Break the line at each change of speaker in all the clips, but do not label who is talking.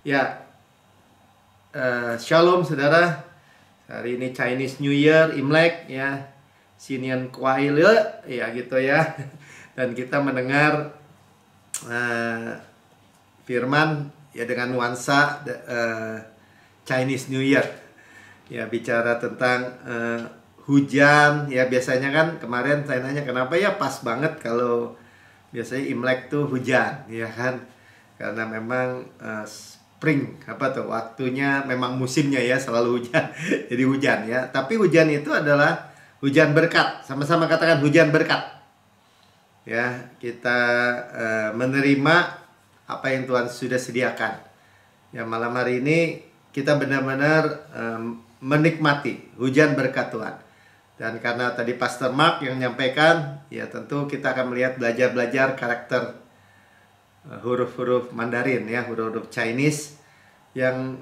Ya, Shalom saudara. Hari ini Chinese New Year, Imlek ya. Sinian Kuaile ya gitu ya. Dan kita mendengar firman ya dengan nuansa Chinese New Year. Ya, bicara tentang hujan ya. Biasanya kan kemarin saya nanya kenapa ya pas banget kalau biasanya Imlek tuh hujan ya kan. Karena memang spring apa tuh waktunya, memang musimnya ya selalu hujan. Jadi hujan ya. Tapi hujan itu adalah hujan berkat. Sama-sama katakan hujan berkat. Ya, kita menerima apa yang Tuhan sudah sediakan. Ya, malam hari ini kita benar-benar menikmati hujan berkat Tuhan. Dan karena tadi Pastor Mark yang menyampaikan, ya tentu kita akan melihat belajar karakter huruf-huruf Mandarin ya, huruf-huruf Chinese yang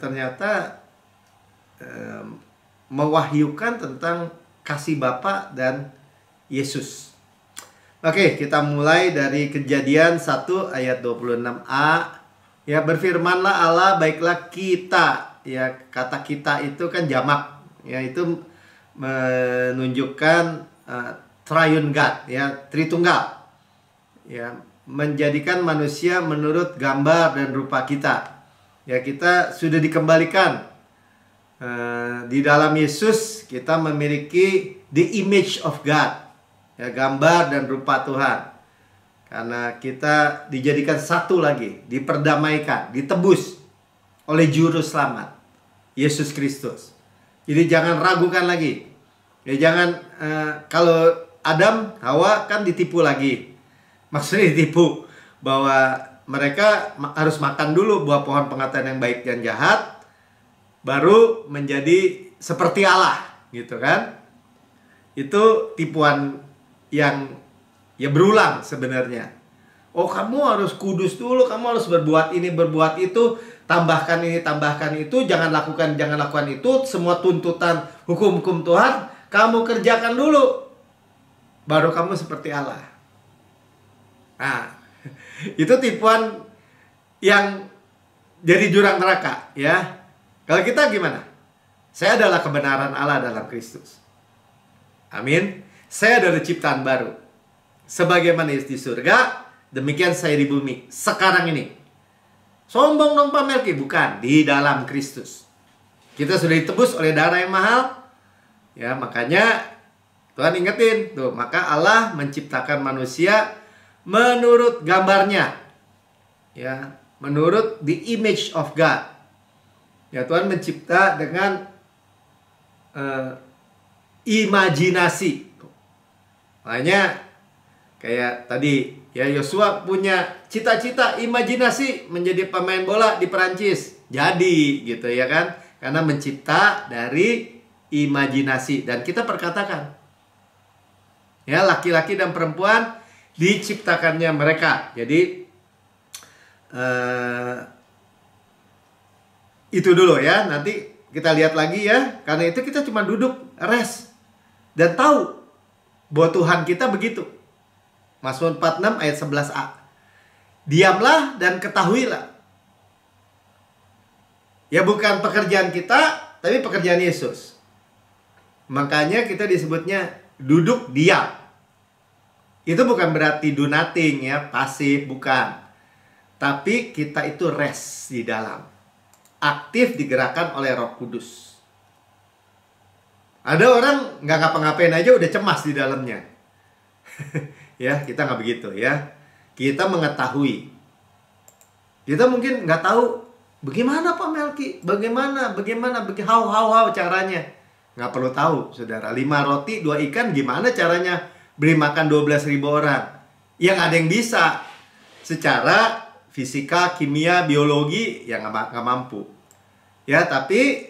ternyata mewahyukan tentang kasih Bapa dan Yesus. Oke, kita mulai dari Kejadian 1 ayat 26a. Ya, berfirmanlah Allah, baiklah kita. Ya, kata kita itu kan jamak. Ya, itu menunjukkan triune God ya, Tritunggal. Ya, menjadikan manusia menurut gambar dan rupa kita. Ya, kita sudah dikembalikan di dalam Yesus. Kita memiliki the image of God ya, gambar dan rupa Tuhan. Karena kita dijadikan satu lagi, diperdamaikan, ditebus oleh juru selamat Yesus Kristus. Jadi jangan ragukan lagi. Ya, jangan kalau Adam Hawa kan ditipu lagi. Maksudnya ditipu bahwa mereka harus makan dulu buah pohon pengetahuan yang baik dan jahat, baru menjadi seperti Allah, gitu kan? Itu tipuan yang ya berulang sebenarnya. Oh, kamu harus kudus dulu, kamu harus berbuat ini, berbuat itu, tambahkan ini, tambahkan itu, jangan lakukan itu, semua tuntutan hukum-hukum Tuhan kamu kerjakan dulu, baru kamu seperti Allah. Nah, itu tipuan yang jadi jurang neraka ya. Kalau kita gimana? Saya adalah kebenaran Allah dalam Kristus. Amin. Saya adalah ciptaan baru. Sebagaimana di surga, demikian saya di bumi sekarang ini. Sombong dong Pak Melki? Bukan, di dalam Kristus. Kita sudah ditebus oleh darah yang mahal. Ya, makanya Tuhan ingetin tuh, maka Allah menciptakan manusia menurut gambarnya, ya, menurut the image of God. Ya, Tuhan mencipta dengan imajinasi. Makanya kayak tadi ya, Yosua punya cita-cita, imajinasi menjadi pemain bola di Perancis. Jadi gitu ya kan, karena mencipta dari imajinasi. Dan kita perkatakan ya, laki-laki dan perempuan diciptakannya mereka. Jadi itu dulu ya. Nanti kita lihat lagi ya. Karena itu kita cuma duduk rest dan tahu bahwa Tuhan kita begitu. Mazmur 46 ayat 11a. Diamlah dan ketahuilah. Ya, bukan pekerjaan kita, tapi pekerjaan Yesus. Makanya kita disebutnya duduk diam. Itu bukan berarti do nothing ya, pasif, bukan. Tapi kita itu rest di dalam. Aktif digerakkan oleh Roh Kudus. Ada orang nggak ngapa-ngapain aja udah cemas di dalamnya. Ya, kita nggak begitu ya. Kita mengetahui. Kita mungkin nggak tahu bagaimana Pak Melki, bagaimana how caranya. Nggak perlu tahu, saudara. 5 roti, 2 ikan, gimana caranya beri makan 12.000 orang? Yang ada yang bisa. Secara fisika, kimia, biologi, ya nggak mampu. Ya, tapi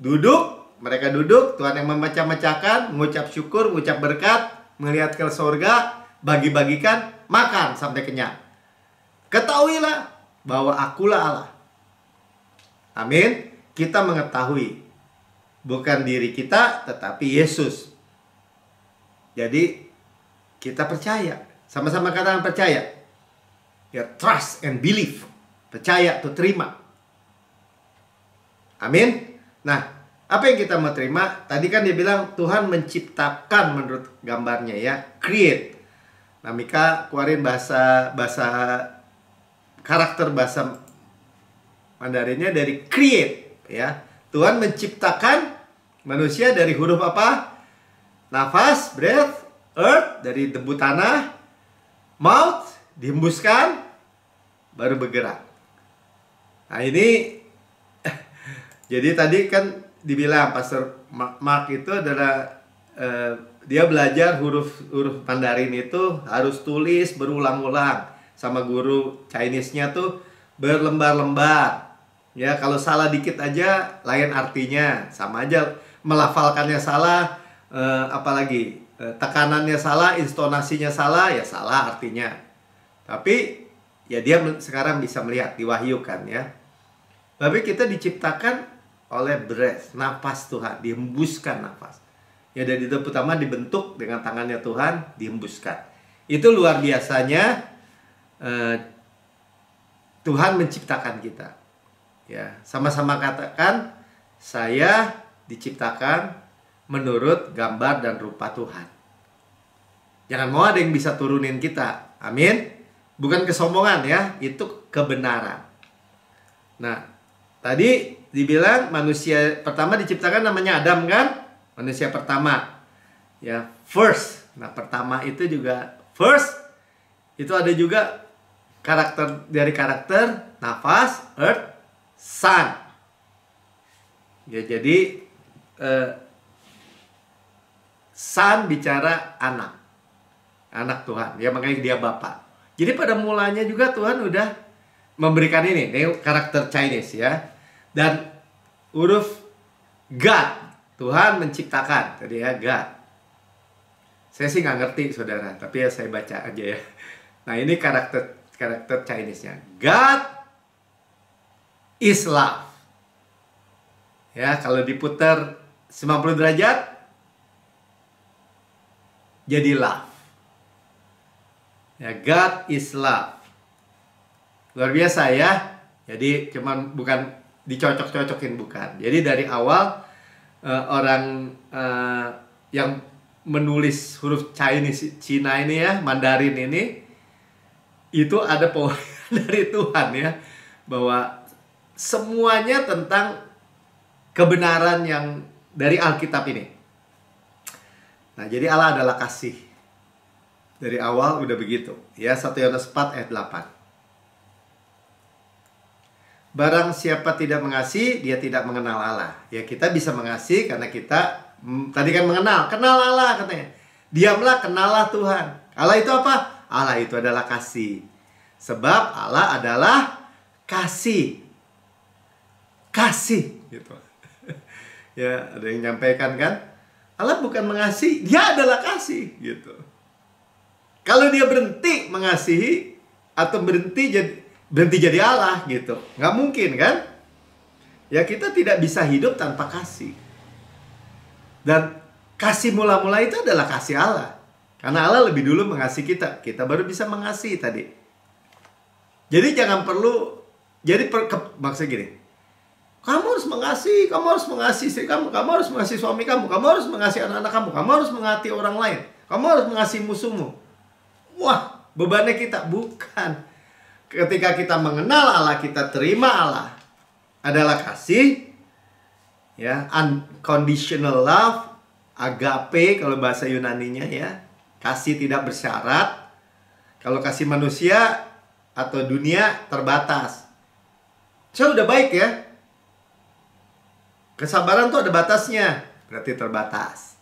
duduk, mereka duduk, Tuhan yang memecah-mecahkan, mengucap syukur, mengucap berkat, melihat ke surga, bagi-bagikan, makan sampai kenyang. Ketahuilah bahwa akulah Allah. Amin. Kita mengetahui bukan diri kita, tetapi Yesus. Jadi kita percaya. Sama-sama katakan percaya. Ya, trust and believe. Percaya atau terima. Amin. Nah, apa yang kita mau terima? Tadi kan dia bilang Tuhan menciptakan menurut gambarnya ya, create. Nah, Mika keluarin bahasa karakter bahasa Mandarinnya dari create ya. Tuhan menciptakan manusia dari huruf apa? Nafas, breath, earth, dari debu tanah, mouth, dihembuskan, baru bergerak. Nah ini, jadi tadi kan dibilang Pastor Mark itu adalah dia belajar huruf Mandarin itu harus tulis berulang-ulang, sama guru Chinese-nya tuh berlembar-lembar. Ya, kalau salah dikit aja lain artinya, sama aja melafalkannya salah, apalagi tekanannya salah, instonasinya salah, ya salah artinya. Tapi ya dia sekarang bisa melihat, diwahyukan ya. Tapi kita diciptakan oleh breath, napas Tuhan, dihembuskan napas. Ya, dari itu pertama dibentuk dengan tangannya Tuhan, dihembuskan. Itu luar biasanya Tuhan menciptakan kita. Ya, sama-sama katakan, saya diciptakan menurut gambar dan rupa Tuhan. Jangan mau ada yang bisa turunin kita. Amin. Bukan kesombongan ya, itu kebenaran. Nah, tadi dibilang manusia pertama diciptakan namanya Adam kan? Manusia pertama. Ya, first. Nah, pertama itu juga first. Itu ada juga karakter nafas, earth, sun. Ya, jadi sun bicara anak Tuhan. Ya, makanya dia Bapa. Jadi pada mulanya juga Tuhan udah memberikan ini karakter Chinese ya. Dan huruf God, Tuhan menciptakan. Tadi ya, God. Saya sih nggak ngerti saudara, tapi ya saya baca aja ya. Nah, ini karakter Chinese-nya. God is love. Ya, kalau diputar 90 derajat jadi love. Ya, God is love. Luar biasa ya. Jadi cuman bukan dicocok-cocokin, bukan. Jadi dari awal orang yang menulis huruf Chinese Cina ini ya, Mandarin ini, itu ada poin dari Tuhan ya, bahwa semuanya tentang kebenaran yang dari Alkitab ini. Nah, jadi Allah adalah kasih. Dari awal udah begitu. Ya, 1 Yohanes 4 ayat 8. Barang siapa tidak mengasihi, dia tidak mengenal Allah. Ya, kita bisa mengasihi karena kita tadi kan mengenal. Kenal Allah katanya. Diamlah, kenallah Tuhan. Allah itu apa? Allah itu adalah kasih. Sebab Allah adalah kasih. Kasih gitu. Ya, ada yang nyampaikan kan, Allah bukan mengasihi, dia adalah kasih gitu. Kalau dia berhenti mengasihi atau berhenti jadi Allah gitu, nggak mungkin kan? Ya, kita tidak bisa hidup tanpa kasih. Dan kasih mula-mula itu adalah kasih Allah. Karena Allah lebih dulu mengasihi kita, kita baru bisa mengasihi tadi. Jadi jangan perlu, maksudnya gini, kamu harus mengasihi istri kamu harus mengasihi suami kamu harus mengasihi anak-anak kamu harus mengasihi orang lain, kamu harus mengasihi musuhmu. Wah, bebannya kita. Bukan. Ketika kita mengenal Allah, kita terima Allah adalah kasih, ya, unconditional love, agape kalau bahasa Yunaninya ya, kasih tidak bersyarat. Kalau kasih manusia atau dunia terbatas. Saya udah baik ya. Kesabaran tuh ada batasnya, berarti terbatas.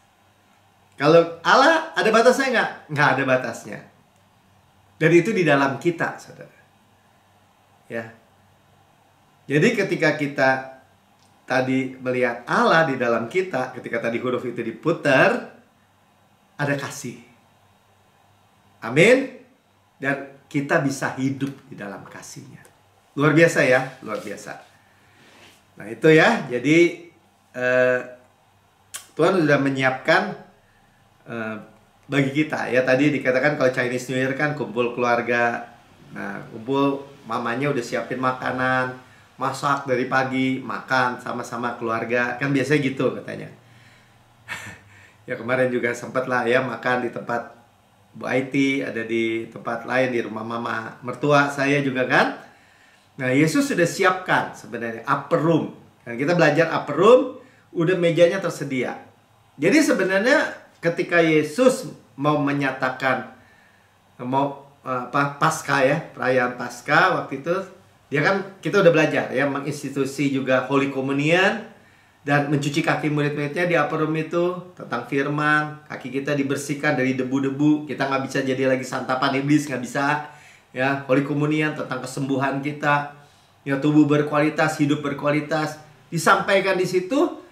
Kalau Allah ada batasnya nggak? Nggak ada batasnya. Dan itu di dalam kita, saudara. Ya. Jadi ketika kita tadi melihat Allah di dalam kita, ketika tadi huruf itu diputar, ada kasih. Amin. Dan kita bisa hidup di dalam kasihnya. Luar biasa ya, luar biasa. Nah itu ya, jadi Tuhan sudah menyiapkan bagi kita ya. Tadi dikatakan kalau Chinese New Year kan kumpul keluarga. Nah, kumpul, mamanya udah siapin makanan, masak dari pagi, makan sama-sama keluarga, kan biasanya gitu katanya. Ya kemarin juga sempat lah ya makan di tempat Bu Aiti, ada di tempat lain di rumah mama mertua saya juga kan. Nah, Yesus sudah siapkan sebenarnya upper room. Dan kita belajar upper room, udah mejanya tersedia. Jadi sebenarnya ketika Yesus mau menyatakan Paskah ya, perayaan Paskah waktu itu, dia kan kita udah belajar ya menginstitusi juga Holy Communion dan mencuci kaki murid-muridnya di upper room itu tentang firman, kaki kita dibersihkan dari debu-debu, kita nggak bisa jadi lagi santapan iblis, nggak bisa ya. Holy Communion tentang kesembuhan kita, ya tubuh berkualitas, hidup berkualitas, disampaikan di situ.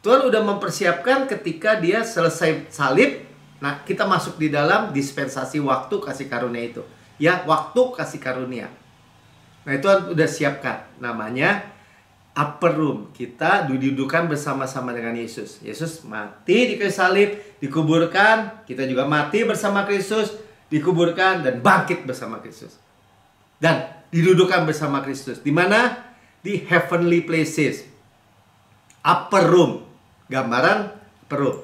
Tuhan udah mempersiapkan ketika dia selesai salib. Nah, kita masuk di dalam dispensasi waktu kasih karunia itu. Ya, waktu kasih karunia. Nah, Tuhan udah siapkan. Namanya upper room. Kita didudukan bersama-sama dengan Yesus. Yesus mati di kayu salib, dikuburkan. Kita juga mati bersama Kristus, dikuburkan dan bangkit bersama Kristus. Dan didudukan bersama Kristus. Di mana? Di heavenly places. Upper room. Gambaran upper room.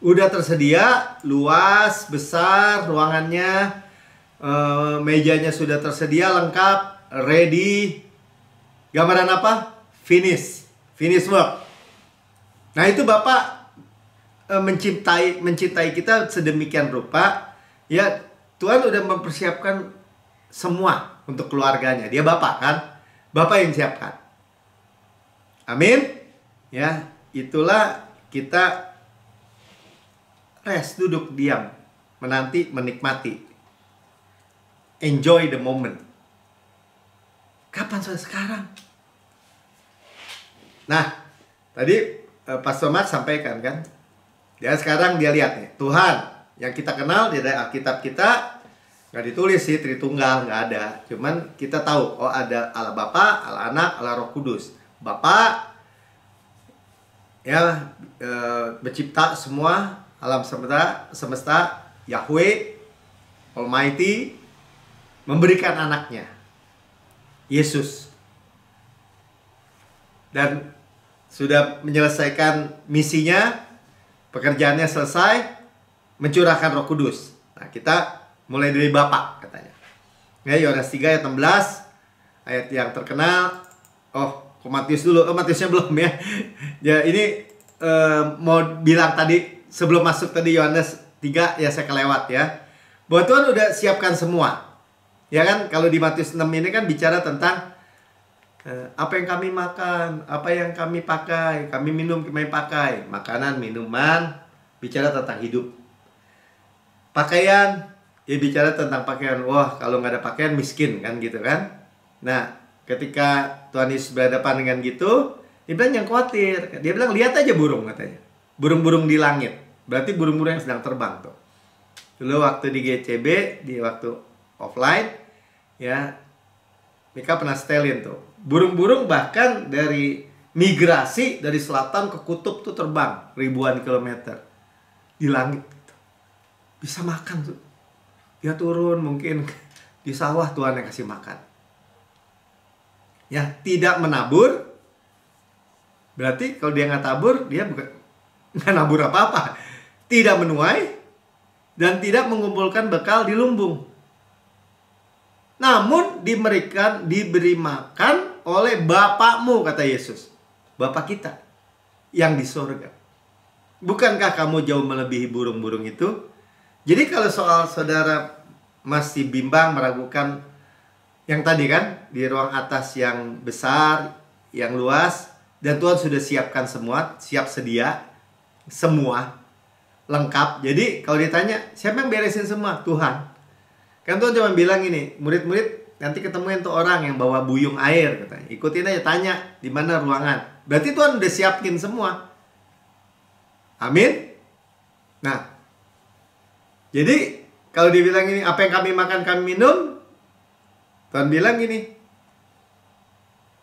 Udah tersedia, luas, besar ruangannya, mejanya sudah tersedia, lengkap, ready. Gambaran apa? Finish work. Nah, itu Bapak mencintai kita sedemikian rupa, ya. Tuhan udah mempersiapkan semua untuk keluarganya. Dia Bapak kan? Bapak yang siapkan. Amin. Ya, itulah kita rest, duduk, diam, menanti, menikmati. Enjoy the moment. Kapan sudah sekarang? Nah, tadi Pastor Mark sampaikan kan, dia sekarang dia lihat nih, Tuhan yang kita kenal di Alkitab kita nggak ditulis sih Tritunggal, nggak ada. Cuman kita tahu, oh ada Allah Bapa, Allah Anak, Allah Roh Kudus. Bapa ya mencipta semua alam semesta, Yahweh Almighty memberikan anaknya Yesus, dan sudah menyelesaikan misinya, pekerjaannya selesai, mencurahkan Roh Kudus. Nah, kita mulai dari Bapa katanya. Ya, Yohanes 3 ayat 16, ayat yang terkenal. Oh, ke Matius dulu. Oh, Matiusnya belum ya. Ya, ini mau bilang tadi sebelum masuk tadi Yohanes 3 ya, saya kelewat ya. Bahwa Tuhan udah siapkan semua. Ya kan, kalau di Matius 6 ini kan bicara tentang apa yang kami makan, apa yang kami pakai, kami minum, kami pakai, makanan, minuman, bicara tentang hidup. Pakaian, ya bicara tentang pakaian. Wah, kalau nggak ada pakaian miskin kan gitu kan. Nah, ketika Tuhan Yesus berhadapan dengan gitu, dia bilang jangan khawatir. Dia bilang lihat aja burung katanya. Burung-burung di langit. Berarti burung-burung yang sedang terbang tuh. Dulu waktu di GCB, di waktu offline, ya, Mika pernah setelin tuh. Burung-burung bahkan dari migrasi dari selatan ke kutub tuh terbang ribuan kilometer di langit. Bisa makan tuh. Dia turun mungkin di sawah, Tuhan yang kasih makan. Ya, tidak menabur. Berarti kalau dia nggak tabur, dia bukan nggak nabur apa-apa. Tidak menuai dan tidak mengumpulkan bekal di lumbung. Namun diberi makan oleh Bapakmu, kata Yesus. Bapa kita yang di sorga. Bukankah kamu jauh melebihi burung-burung itu? Jadi kalau soal saudara masih bimbang, meragukan yang tadi kan, di ruang atas yang besar, yang luas, dan Tuhan sudah siapkan semua, siap sedia, semua, lengkap. Jadi kalau ditanya, siapa yang beresin semua? Tuhan. Kan Tuhan cuma bilang ini, murid-murid nanti ketemuin tuh orang yang bawa buyung air, katanya. Ikutin aja, tanya di mana ruangan. Berarti Tuhan udah siapin semua. Amin. Nah, jadi kalau dibilang ini, apa yang kami makan, kami minum, Tuhan bilang gini,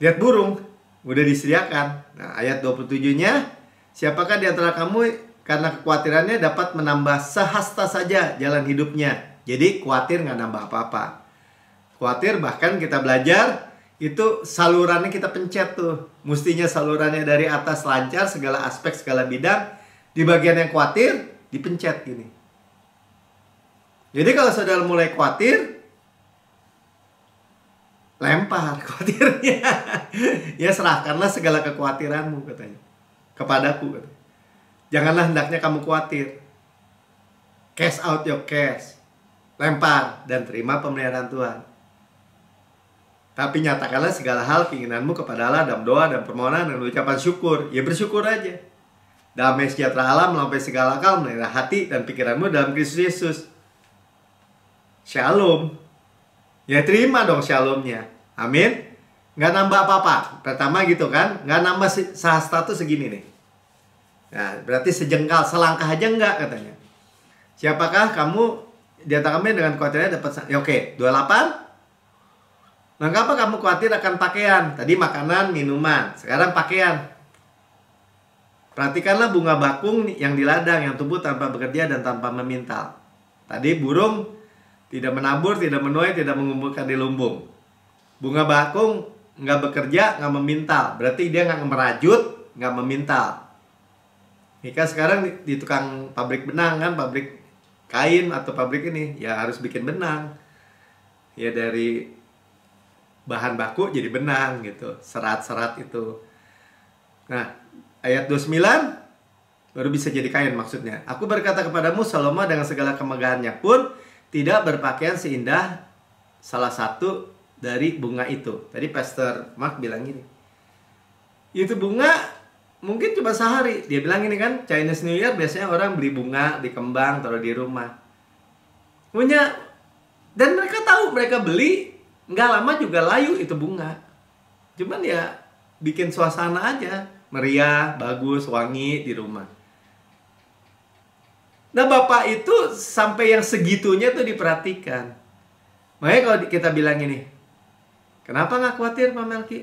lihat burung, udah disediakan. Nah, ayat 27-nya, siapakah di antara kamu karena kekhawatirannya dapat menambah sehasta saja jalan hidupnya. Jadi khawatir nggak nambah apa-apa. Khawatir bahkan kita belajar itu salurannya kita pencet tuh. Mestinya salurannya dari atas lancar, segala aspek, segala bidang. Di bagian yang khawatir, dipencet gini. Jadi kalau saudara mulai khawatir, lempar khawatirnya. Ya serahkanlah segala kekhawatiranmu katanya. Kepadaku katanya. Janganlah hendaknya kamu khawatir. Cast out your cares. Lempar dan terima pemeliharaan Tuhan. Tapi nyatakanlah segala hal keinginanmu kepada Allah dalam doa dan permohonan dan ucapan syukur. Ya bersyukur aja. Damai sejahtera Allah melampaui segala akal melihara hati dan pikiranmu dalam Kristus Yesus. Shalom. Ya terima dong shalomnya. Amin. Nggak nambah apa-apa. Pertama gitu kan. Nggak nambah sahasta segini nih. Nah berarti sejengkal, selangkah aja enggak katanya. Siapakah kamu di antara kami dengan khawatirnya dapat... Ya oke, 28. Mengapa kamu khawatir akan pakaian? Tadi makanan, minuman. Sekarang pakaian. Perhatikanlah bunga bakung yang di ladang, yang tumbuh tanpa bekerja dan tanpa memintal. Tadi burung tidak menabur, tidak menuai, tidak mengumpulkan di lumbung. Bunga bakung nggak bekerja, nggak memintal. Berarti dia nggak merajut, nggak memintal. Mika sekarang di tukang pabrik benang kan, pabrik kain atau pabrik ini, ya harus bikin benang. Ya dari bahan baku jadi benang gitu, serat-serat itu. Nah, ayat 29 baru bisa jadi kain maksudnya. Aku berkata kepadamu, Salomo dengan segala kemegahannya pun tidak berpakaian seindah salah satu dari bunga itu. Tadi Pastor Mark bilang gini, itu bunga mungkin cuma sehari. Dia bilang ini kan, Chinese New Year biasanya orang beli bunga di kembang, taruh di rumah. Punya, dan mereka tahu, mereka beli, nggak lama juga layu itu bunga. Cuman ya bikin suasana aja, meriah, bagus, wangi di rumah. Nah Bapak itu sampai yang segitunya tuh diperhatikan. Makanya kalau kita bilang ini, kenapa nggak khawatir Pak Melki?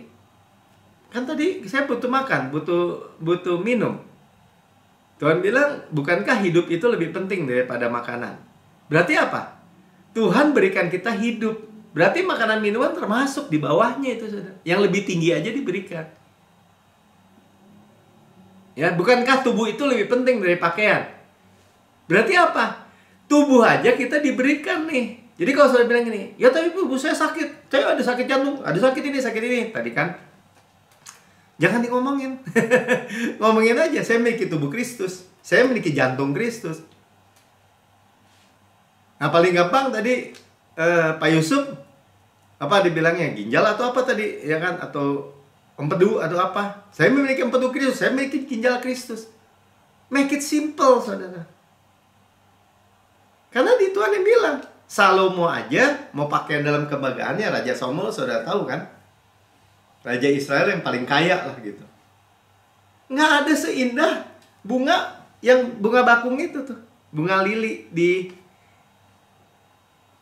Kan tadi saya butuh makan, butuh minum. Tuhan bilang, bukankah hidup itu lebih penting daripada makanan? Berarti apa? Tuhan berikan kita hidup. Berarti makanan minuman termasuk di bawahnya itu, saudara. Yang lebih tinggi aja diberikan. Ya, bukankah tubuh itu lebih penting dari pakaian? Berarti apa? Tubuh aja kita diberikan nih. Jadi kalau saudara bilang gini, ya tapi tubuh saya sakit. Saya ada sakit jantung, ada sakit ini, sakit ini. Tadi kan, jangan ngomongin. Ngomongin aja, saya memiliki tubuh Kristus. Saya memiliki jantung Kristus. Nah paling gampang tadi Pak Yusuf apa dibilangnya, ginjal atau apa tadi ya kan, atau empedu atau apa. Saya memiliki empedu Kristus, saya memiliki ginjal Kristus. Make it simple saudara. Karena di Tuhan yang bilang, Salomo aja mau pakai dalam kebanggaannya, Raja Salomo saudara tahu kan, Raja Israel yang paling kaya lah gitu. Nggak ada seindah bunga yang bunga bakung itu tuh, bunga lili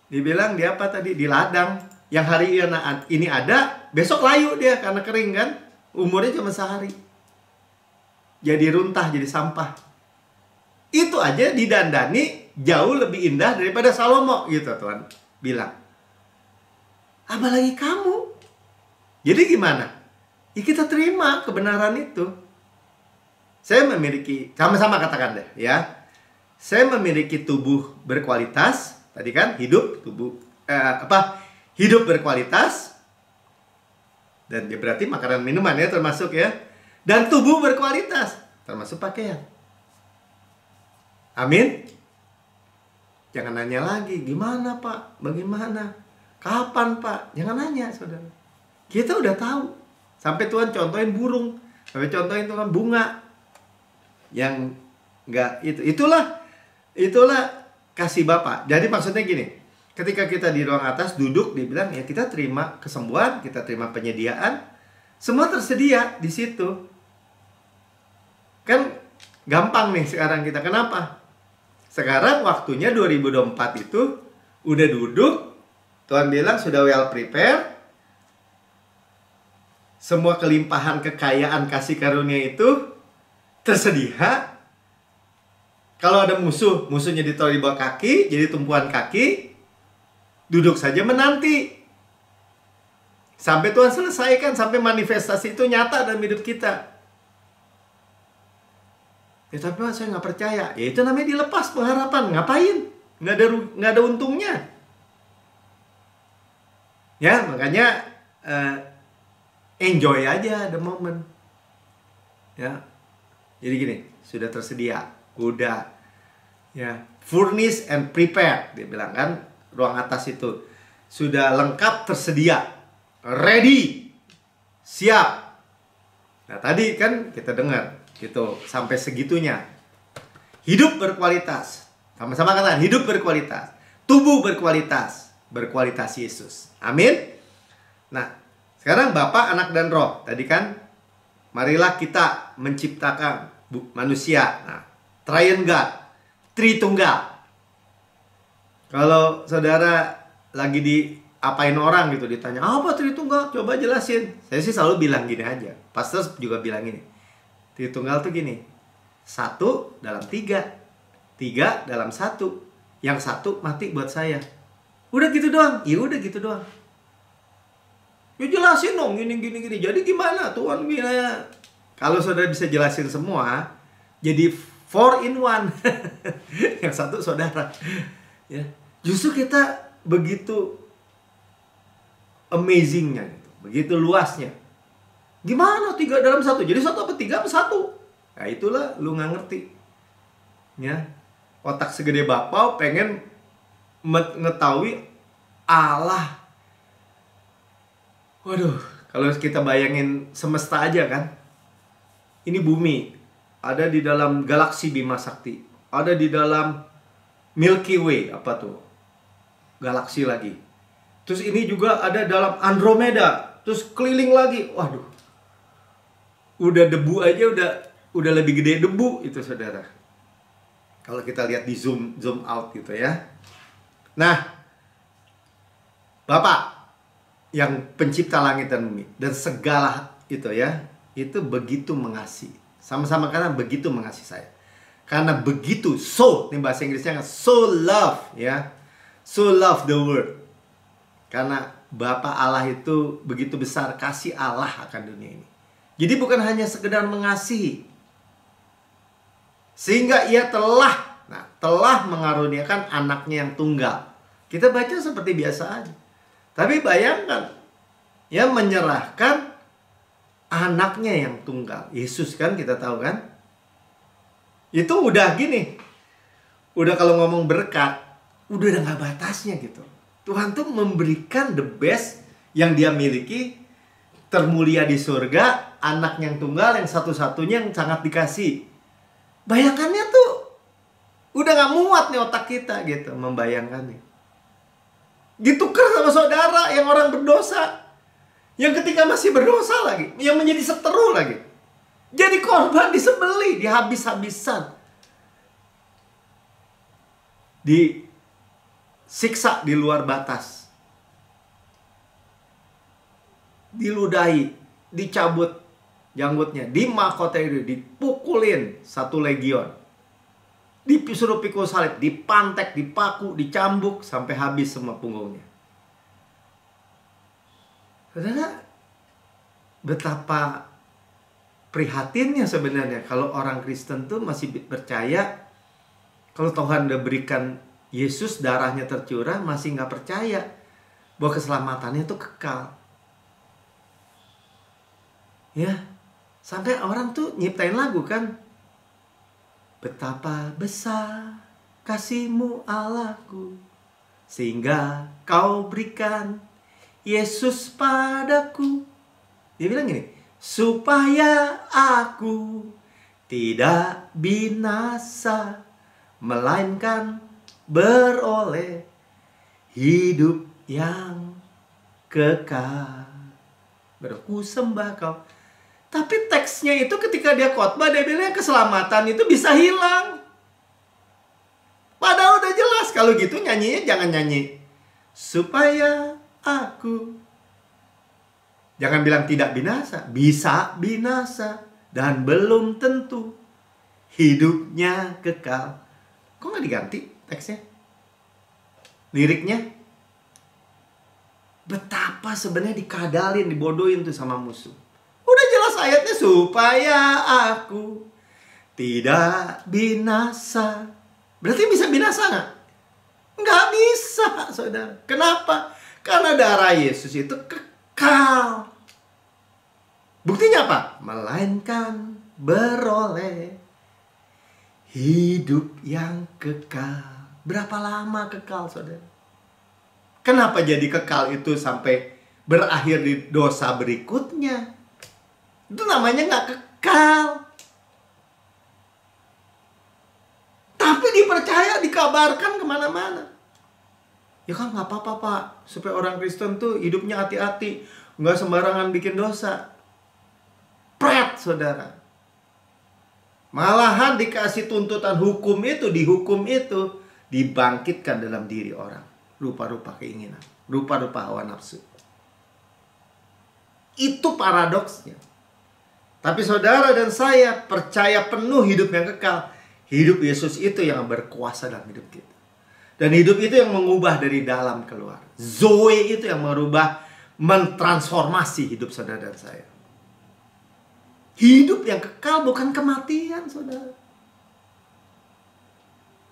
dibilang di apa tadi, di ladang yang hari ini ada, besok layu dia karena kering kan, umurnya cuma sehari, jadi runtah, jadi sampah. Itu aja didandani jauh lebih indah daripada Salomo gitu Tuhan bilang. Apalagi kamu. Jadi gimana? Ya kita terima kebenaran itu. Saya memiliki, sama-sama katakan deh ya, saya memiliki tubuh berkualitas. Tadi kan hidup tubuh hidup berkualitas, dan dia berarti makanan minuman ya termasuk ya, dan tubuh berkualitas termasuk pakaian. Amin. Jangan nanya lagi, gimana Pak, bagaimana, kapan Pak, jangan nanya saudara. Kita udah tahu. Sampai Tuhan contohin burung, sampai contohin Tuhan bunga yang enggak itu. Itulah kasih Bapa. Jadi maksudnya gini, ketika kita di ruang atas duduk, dibilang ya kita terima kesembuhan, kita terima penyediaan, semua tersedia di situ. Kan gampang nih sekarang kita. Kenapa? Sekarang waktunya 2024 itu udah duduk, Tuhan bilang sudah well prepare. Semua kelimpahan kekayaan kasih karunia itu tersedia. Kalau ada musuhnya ditaruh di bawah kaki, jadi tumpuan kaki, duduk saja menanti. Sampai Tuhan selesaikan, sampai manifestasi itu nyata dalam hidup kita. Ya tapi Pak, saya nggak percaya. Ya itu namanya dilepas pengharapan. Ngapain? Nggak ada untungnya. Ya makanya enjoy aja the moment. Ya. Jadi gini, sudah tersedia, udah ya, furnish and prepare, dia bilang kan, ruang atas itu sudah lengkap, tersedia, ready, siap. Nah tadi kan kita dengar gitu, sampai segitunya. Hidup berkualitas, sama-sama katakan hidup berkualitas, tubuh berkualitas, berkualitas Yesus. Amin. Nah sekarang Bapa, Anak dan Roh tadi kan, marilah kita menciptakan manusia. Nah, Triune God, Tritunggal. Kalau saudara lagi diapain orang gitu, ditanya, apa Tritunggal? Coba jelasin. Saya sih selalu bilang gini aja. Pastor juga bilang gini. Tritunggal tuh gini. 1 dalam 3. 3 dalam 1. Yang 1 mati buat saya. Udah gitu doang. Ya udah gitu doang. Ya jelasin dong, gini. Jadi gimana Tuhan gimana? Kalau saudara bisa jelasin semua, jadi 4 in 1. Yang 1 saudara. Ya. Justru kita begitu amazingnya gitu. Begitu luasnya. Gimana 3 dalam 1? Jadi 1 apa 3 apa 1? Nah itulah lu nggak ngerti. Ya. Otak segede bapau pengen mengetahui Allah. Waduh, kalau kita bayangin semesta aja kan. Ini bumi, ada di dalam galaksi Bima Sakti, ada di dalam Milky Way, apa tuh? Galaksi lagi. Terus ini juga ada dalam Andromeda, terus keliling lagi. Waduh. Udah debu aja udah lebih gede debu itu saudara. Kalau kita lihat di zoom out gitu ya. Nah, Bapak yang pencipta langit dan bumi dan segala itu ya, itu begitu mengasihi. Sama-sama karena begitu mengasihi saya. Karena begitu, so, ini bahasa Inggrisnya so love ya. So love the world. Karena Bapa Allah itu begitu besar kasih Allah akan dunia ini. Jadi bukan hanya sekedar mengasihi. Sehingga ia telah mengaruniakan anaknya yang tunggal. Kita baca seperti biasa aja. Tapi bayangkan, ya menyerahkan anaknya yang tunggal. Yesus kan kita tahu kan. Itu udah gini. Udah kalau ngomong berkat, udah gak batasnya gitu. Tuhan tuh memberikan the best yang dia miliki. Termulia di surga, anak yang tunggal, yang satu-satunya yang sangat dikasih. Bayangannya tuh udah gak muat nih otak kita gitu membayangkannya. Ditukar sama saudara yang orang berdosa, yang ketika masih berdosa lagi, yang menjadi seteru lagi, jadi korban, disembelih, dihabis-habisan, disiksa di luar batas, diludahi, dicabut janggutnya, dimahkotai, dipukulin 1 legion, disuruh pikul salib, dipantek, dipaku, dicambuk sampai habis semua punggungnya. Saudara, betapa prihatinnya sebenarnya kalau orang Kristen tuh masih percaya kalau Tuhan udah berikan Yesus, darahnya tercurah, masih nggak percaya bahwa keselamatannya itu kekal. Ya, sampai orang tuh nyiptain lagu kan, betapa besar kasih-Mu Allahku, sehingga Kau berikan Yesus padaku. Dia bilang gini, supaya aku tidak binasa, melainkan beroleh hidup yang kekal. Berku sembah Kau. Tapi teksnya itu ketika dia khotbah, dia bilang keselamatan itu bisa hilang. Padahal udah jelas. Kalau gitu nyanyinya jangan nyanyi supaya aku. Jangan bilang tidak binasa. Bisa binasa. Dan belum tentu hidupnya kekal. Kok nggak diganti teksnya? Liriknya? Betapa sebenarnya dikadalin, dibodohin tuh sama musuh. Udah jelas ayatnya, supaya aku tidak binasa. Berarti bisa binasa nggak? Nggak bisa, saudara. Kenapa? Karena darah Yesus itu kekal. Buktinya apa? Melainkan beroleh hidup yang kekal. Berapa lama kekal, saudara? Kenapa jadi kekal itu sampai berakhir di dosa berikutnya? Itu namanya nggak kekal. Tapi dipercaya, dikabarkan kemana-mana. Ya kan nggak apa-apa, Pak. Supaya orang Kristen tuh hidupnya hati-hati, nggak sembarangan bikin dosa. Pret, saudara. Malahan dikasih tuntutan hukum itu, dihukum itu, dibangkitkan dalam diri orang. Rupa-rupa keinginan, rupa-rupa hawa nafsu. Itu paradoksnya. Tapi saudara dan saya percaya penuh hidup yang kekal. Hidup Yesus itu yang berkuasa dalam hidup kita. Dan hidup itu yang mengubah dari dalam keluar. Zoe itu yang merubah, mentransformasi hidup saudara dan saya. Hidup yang kekal bukan kematian, saudara.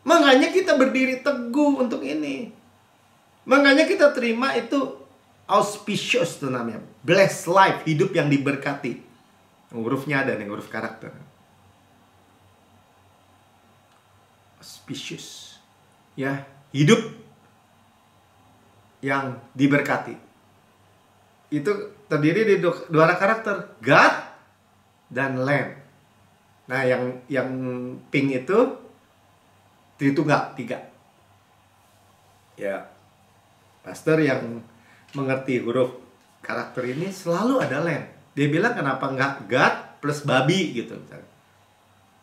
Makanya kita berdiri teguh untuk ini. Makanya kita terima itu auspicious itu namanya. Blessed life, hidup yang diberkati. Hurufnya ada nih, huruf karakter. Auspicious. Ya, hidup yang diberkati. Itu terdiri dari dua karakter, God dan Lamb. Nah, yang pink itu Tritunggal, 3. Ya, pastor yang mengerti huruf karakter ini selalu ada Lamb. Dia bilang kenapa nggak God plus babi gitu.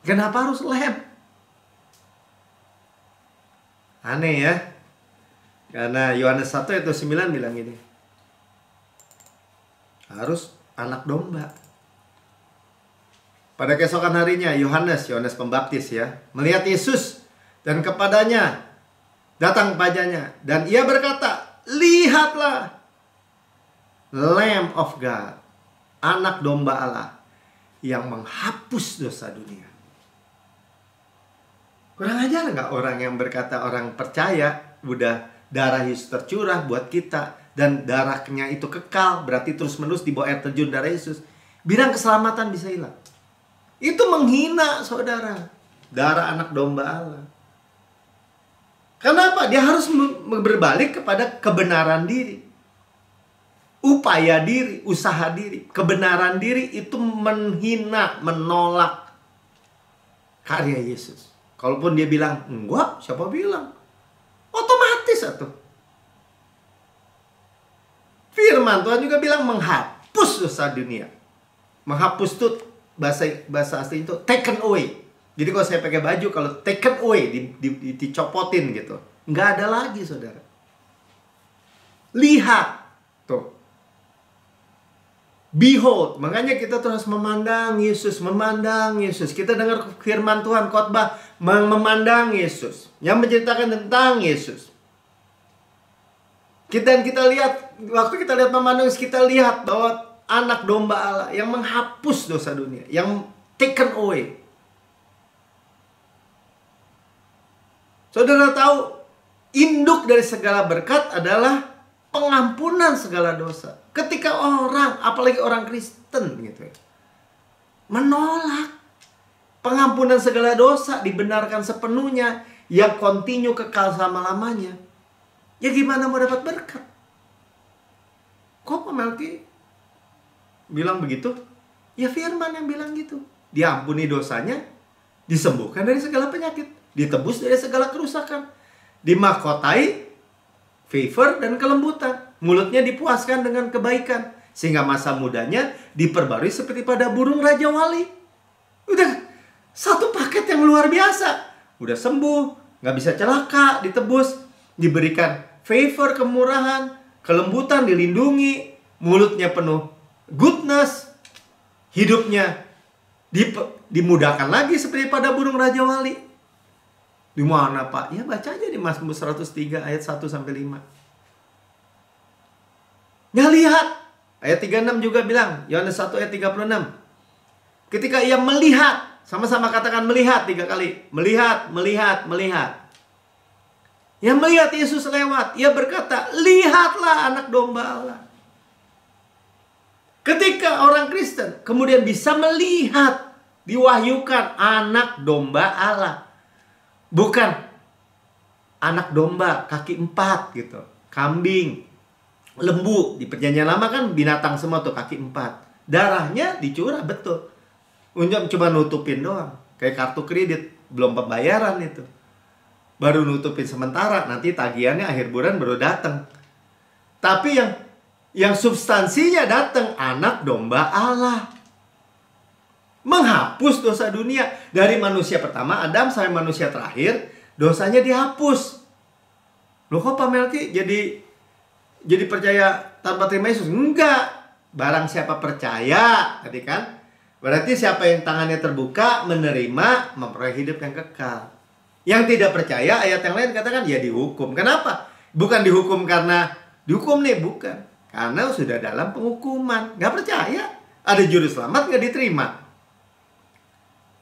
Kenapa harus Lamb? Aneh ya. Karena Yohanes 1 ayat 9 bilang gini. Harus anak domba. Pada keesokan harinya Yohanes Pembaptis ya, melihat Yesus dan kepadanya datang kepadanya, dan ia berkata, lihatlah Lamb of God, anak domba Allah yang menghapus dosa dunia. Kurang ajar nggak orang yang berkata orang percaya udah darah Yesus tercurah buat kita dan darahnya itu kekal, berarti terus menerus di bawah air terjun darah Yesus, bilang keselamatan bisa hilang. Itu menghina, saudara, darah anak domba Allah. Kenapa? Dia harus berbalik kepada kebenaran diri, upaya diri, usaha diri. Kebenaran diri itu menghina, menolak karya Yesus. Kalaupun dia bilang, enggak, siapa bilang? Otomatis atau firman Tuhan juga bilang menghapus dosa dunia. Menghapus itu bahasa asli itu taken away. Jadi kalau saya pakai baju, kalau taken away, dicopotin gitu, nggak ada lagi, saudara. Lihat, tuh. Behold, makanya kita terus memandang Yesus, memandang Yesus. Kita dengar firman Tuhan, khotbah memandang Yesus, yang menceritakan tentang Yesus. Dan kita lihat, waktu kita lihat memandang Yesus, kita lihat bahwa anak domba Allah yang menghapus dosa dunia, yang taken away. Saudara tahu, induk dari segala berkat adalah pengampunan segala dosa. Ketika orang, apalagi orang Kristen gitu, menolak pengampunan segala dosa, dibenarkan sepenuhnya, yang kontinu kekal selama-lamanya, ya gimana mau dapat berkat? Kok Pak Melki bilang begitu? Ya firman yang bilang gitu. Diampuni dosanya, disembuhkan dari segala penyakit, ditebus dari segala kerusakan, dimahkotai favor dan kelembutan, mulutnya dipuaskan dengan kebaikan, sehingga masa mudanya diperbarui seperti pada burung Raja Wali. Udah satu paket yang luar biasa. Udah sembuh, nggak bisa celaka, ditebus, diberikan favor, kemurahan, kelembutan, dilindungi, mulutnya penuh goodness, hidupnya dimudahkan lagi seperti pada burung Raja Wali. Di mana, Pak? Ya baca aja di Mazmur 103 ayat 1 sampai 5. Dia lihat. Ayat 36 juga bilang, Yohanes 1 ayat 36. Ketika ia melihat, sama-sama katakan melihat 3 kali. Melihat, melihat, melihat. Ia melihat Yesus lewat. Ia berkata, lihatlah anak domba Allah. Ketika orang Kristen kemudian bisa melihat, diwahyukan anak domba Allah. Bukan anak domba kaki 4 gitu. Kambing, lembu. Di perjanjian lama kan binatang semua tuh kaki 4. Darahnya dicurah betul. Unjuk cuma nutupin doang. Kayak kartu kredit, belum pembayaran itu. Baru nutupin sementara, nanti tagihannya akhir bulan baru datang. Tapi yang substansinya datang, anak domba Allah. Menghapus dosa dunia. Dari manusia pertama, Adam, sampai manusia terakhir, dosanya dihapus. Loh kok Pak Melki jadi percaya tanpa terima Yesus? Enggak. Barang siapa percaya, tadi kan, berarti siapa yang tangannya terbuka, menerima, memperoleh hidup yang kekal. Yang tidak percaya, ayat yang lain katakan, ya dihukum. Kenapa? Bukan dihukum karena dihukum nih, bukan. Karena sudah dalam penghukuman. Nggak percaya. Ada juru selamat, nggak diterima.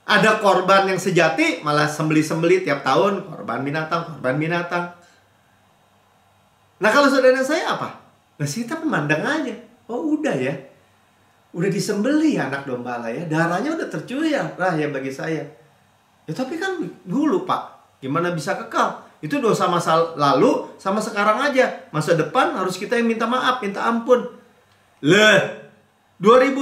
Ada korban yang sejati, malah sembeli-sembeli tiap tahun. Korban binatang, korban binatang. Nah kalau saudara saya apa? Nah kita memandang aja. Oh udah ya. Udah disembeli anak domba Allah ya. Darahnya udah tercurah ya bagi saya. Ya tapi kan dulu Pak, gimana bisa kekal? Itu dosa masa lalu sama sekarang aja. Masa depan harus kita yang minta maaf, minta ampun. 2000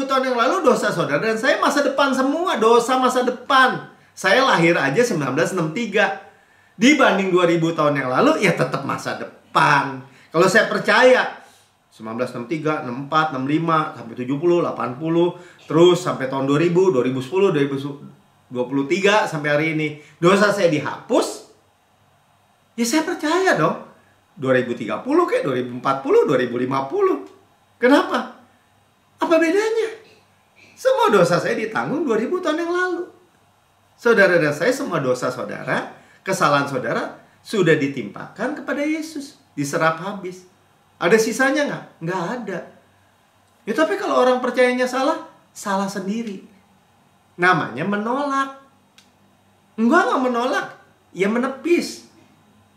tahun yang lalu dosa saudara dan saya masa depan semua. Dosa masa depan. Saya lahir aja 1963. Dibanding 2000 tahun yang lalu, ya tetap masa depan. Kalau saya percaya 1963, 64, 65, sampai 70, 80, terus sampai tahun 2000, 2010, 2023 sampai hari ini dosa saya dihapus, ya saya percaya dong 2030 kayak 2040, 2050. Kenapa? Apa bedanya? Semua dosa saya ditanggung 2000 tahun yang lalu. Saudara dan saya, semua dosa saudara, kesalahan saudara sudah ditimpakan kepada Yesus, diserap habis. Ada sisanya nggak? Nggak ada. Ya tapi kalau orang percayanya salah, salah sendiri. Namanya menolak. Enggak menolak, ya menepis.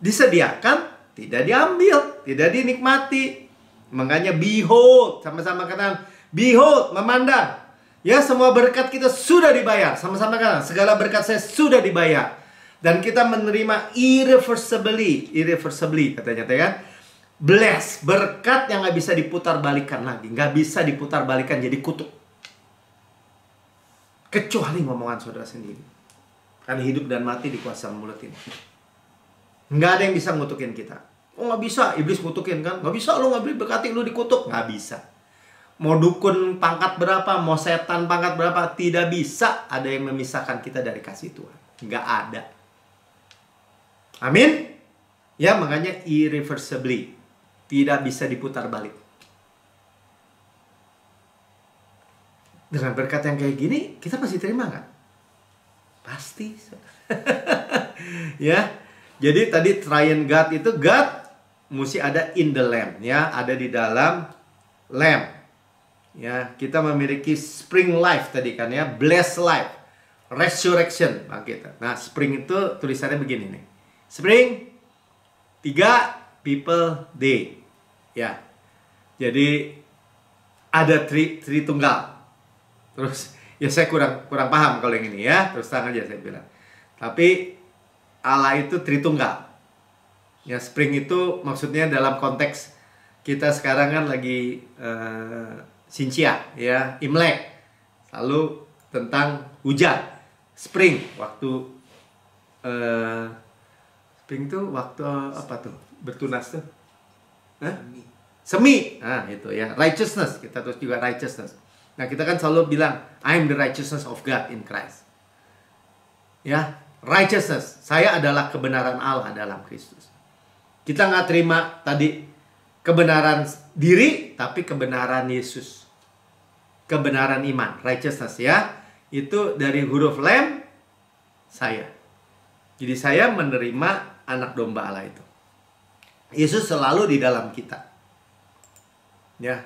Disediakan, tidak diambil, tidak dinikmati. Makanya behold, sama-sama katakan behold, memandang. Ya semua berkat kita sudah dibayar. Sama-sama katakan, segala berkat saya sudah dibayar. Dan kita menerima irreversibly katanya kan. Bless, berkat yang nggak bisa diputar balikan lagi. Nggak bisa diputar balikan jadi kutuk. Kecuali ngomongan saudara sendiri. Karena hidup dan mati dikuasai mulut ini. Nggak ada yang bisa ngutukin kita. Oh nggak bisa, iblis ngutukin kan. Nggak bisa, lo nggak berkati, lo dikutuk. Nggak bisa. Mau dukun pangkat berapa, mau setan pangkat berapa, tidak bisa ada yang memisahkan kita dari kasih Tuhan. Nggak ada. Amin. Ya makanya irreversibly. Tidak bisa diputar balik. Dengan berkat yang kayak gini, kita pasti terima nggak? Pasti. Ya. Jadi tadi triune God itu, God mesti ada in the lamb, ya, ada di dalam lamb. Ya, kita memiliki spring life tadi kan ya, blessed life, resurrection bangkit. Nah, spring itu tulisannya begini nih. Spring 3 people day. Ya. Jadi ada Tritunggal. Terus ya saya kurang paham kalau yang ini ya, terus terang aja saya bilang. Tapi Allah itu Tritunggal. Ya spring itu maksudnya dalam konteks kita sekarang kan lagi Sincia ya, Imlek. Lalu tentang hujan. Spring waktu spring itu waktu apa tuh? Bertunas tuh. Hah? Semi. Nah, itu ya, righteousness. Kita terus juga righteousness. Nah, kita kan selalu bilang, I am the righteousness of God in Christ. Ya, righteousness. Saya adalah kebenaran Allah dalam Kristus. Kita nggak terima tadi kebenaran diri, tapi kebenaran Yesus. Kebenaran iman, righteousness ya. Itu dari huruf lam, saya. Jadi saya menerima anak domba Allah itu. Yesus selalu di dalam kita. Ya.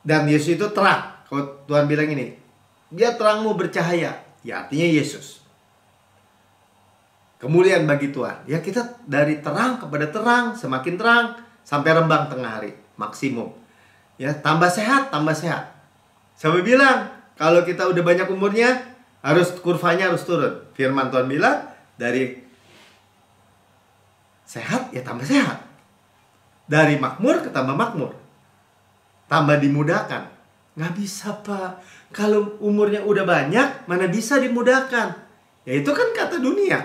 Dan Yesus itu terang. Kalau Tuhan bilang ini, dia terangmu bercahaya, ya artinya Yesus. Kemuliaan bagi Tuhan. Ya kita dari terang kepada terang, semakin terang sampai rembang tengah hari, maksimum. Ya, tambah sehat, tambah sehat. Sampai bilang, kalau kita udah banyak umurnya, kurvanya harus turun. Firman Tuhan bilang, dari sehat ya tambah sehat. Dari makmur ke tambah makmur. Tambah dimudahkan. Nggak bisa, Pak. Kalau umurnya udah banyak, mana bisa dimudahkan? Ya itu kan kata dunia.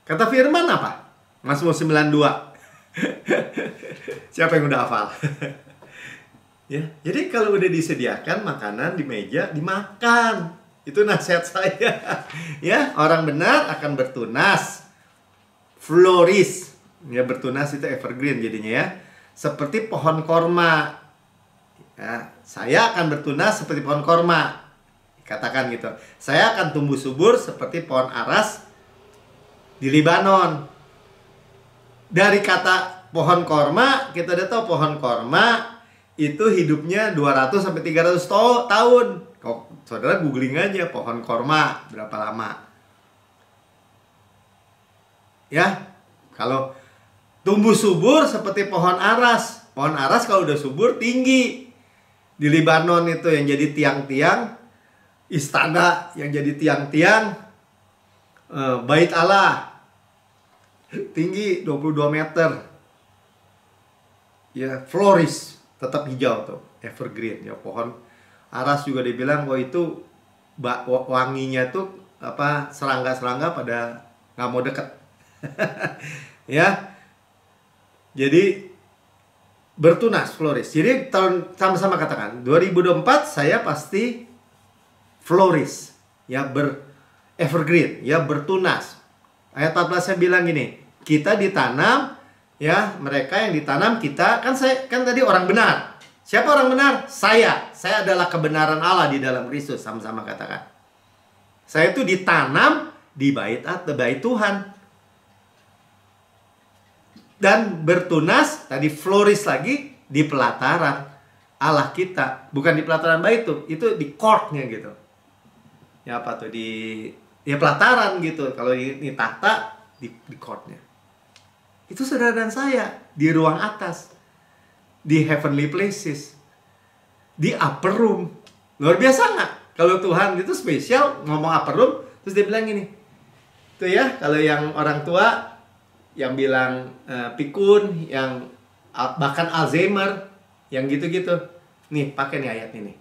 Kata firman apa? Mazmur 92. Siapa yang udah hafal? Ya, jadi kalau udah disediakan makanan di meja, dimakan. Itu nasihat saya. Ya, orang benar akan bertunas. Flourish. Ya, bertunas itu evergreen jadinya ya. Seperti pohon korma. Ya, saya akan bertunas seperti pohon korma. Katakan gitu. Saya akan tumbuh subur seperti pohon aras di Libanon. Dari kata pohon korma, kita udah tahu pohon korma itu hidupnya 200 sampai 300 tahun. Kok saudara googling aja pohon korma berapa lama. Ya, kalau tumbuh subur seperti pohon aras. Pohon aras kalau udah subur tinggi. Di Libanon itu yang jadi tiang-tiang istana, yang jadi tiang-tiang bait Allah. Tinggi 22 meter. Ya, flourish, tetap hijau tuh, evergreen ya. Pohon aras juga dibilang bahwa itu wanginya tuh apa, serangga-serangga pada nggak mau deket. Ya. Jadi bertunas, flourish. Jadi tahun sama-sama katakan 2024 saya pasti flourish, ya, evergreen, ya, bertunas. Ayat 14 saya bilang gini, kita ditanam, ya, mereka yang ditanam kita, kan saya kan tadi orang benar. Siapa orang benar? Saya adalah kebenaran Allah di dalam Kristus, sama-sama katakan. Saya itu ditanam di bait Tuhan. Dan bertunas, tadi flourish lagi di pelataran Allah kita. Bukan di pelataran bait itu di courtnya gitu. Ya apa tuh, ya pelataran gitu. Kalau ini tahta, di courtnya. Itu saudara dan saya di ruang atas, di heavenly places, di upper room. Luar biasa nggak? Kalau Tuhan itu spesial ngomong upper room, terus dia bilang gini, tuh ya, kalau yang orang tua yang bilang pikun, yang bahkan Alzheimer, yang gitu-gitu, nih pakai nih ayat ini.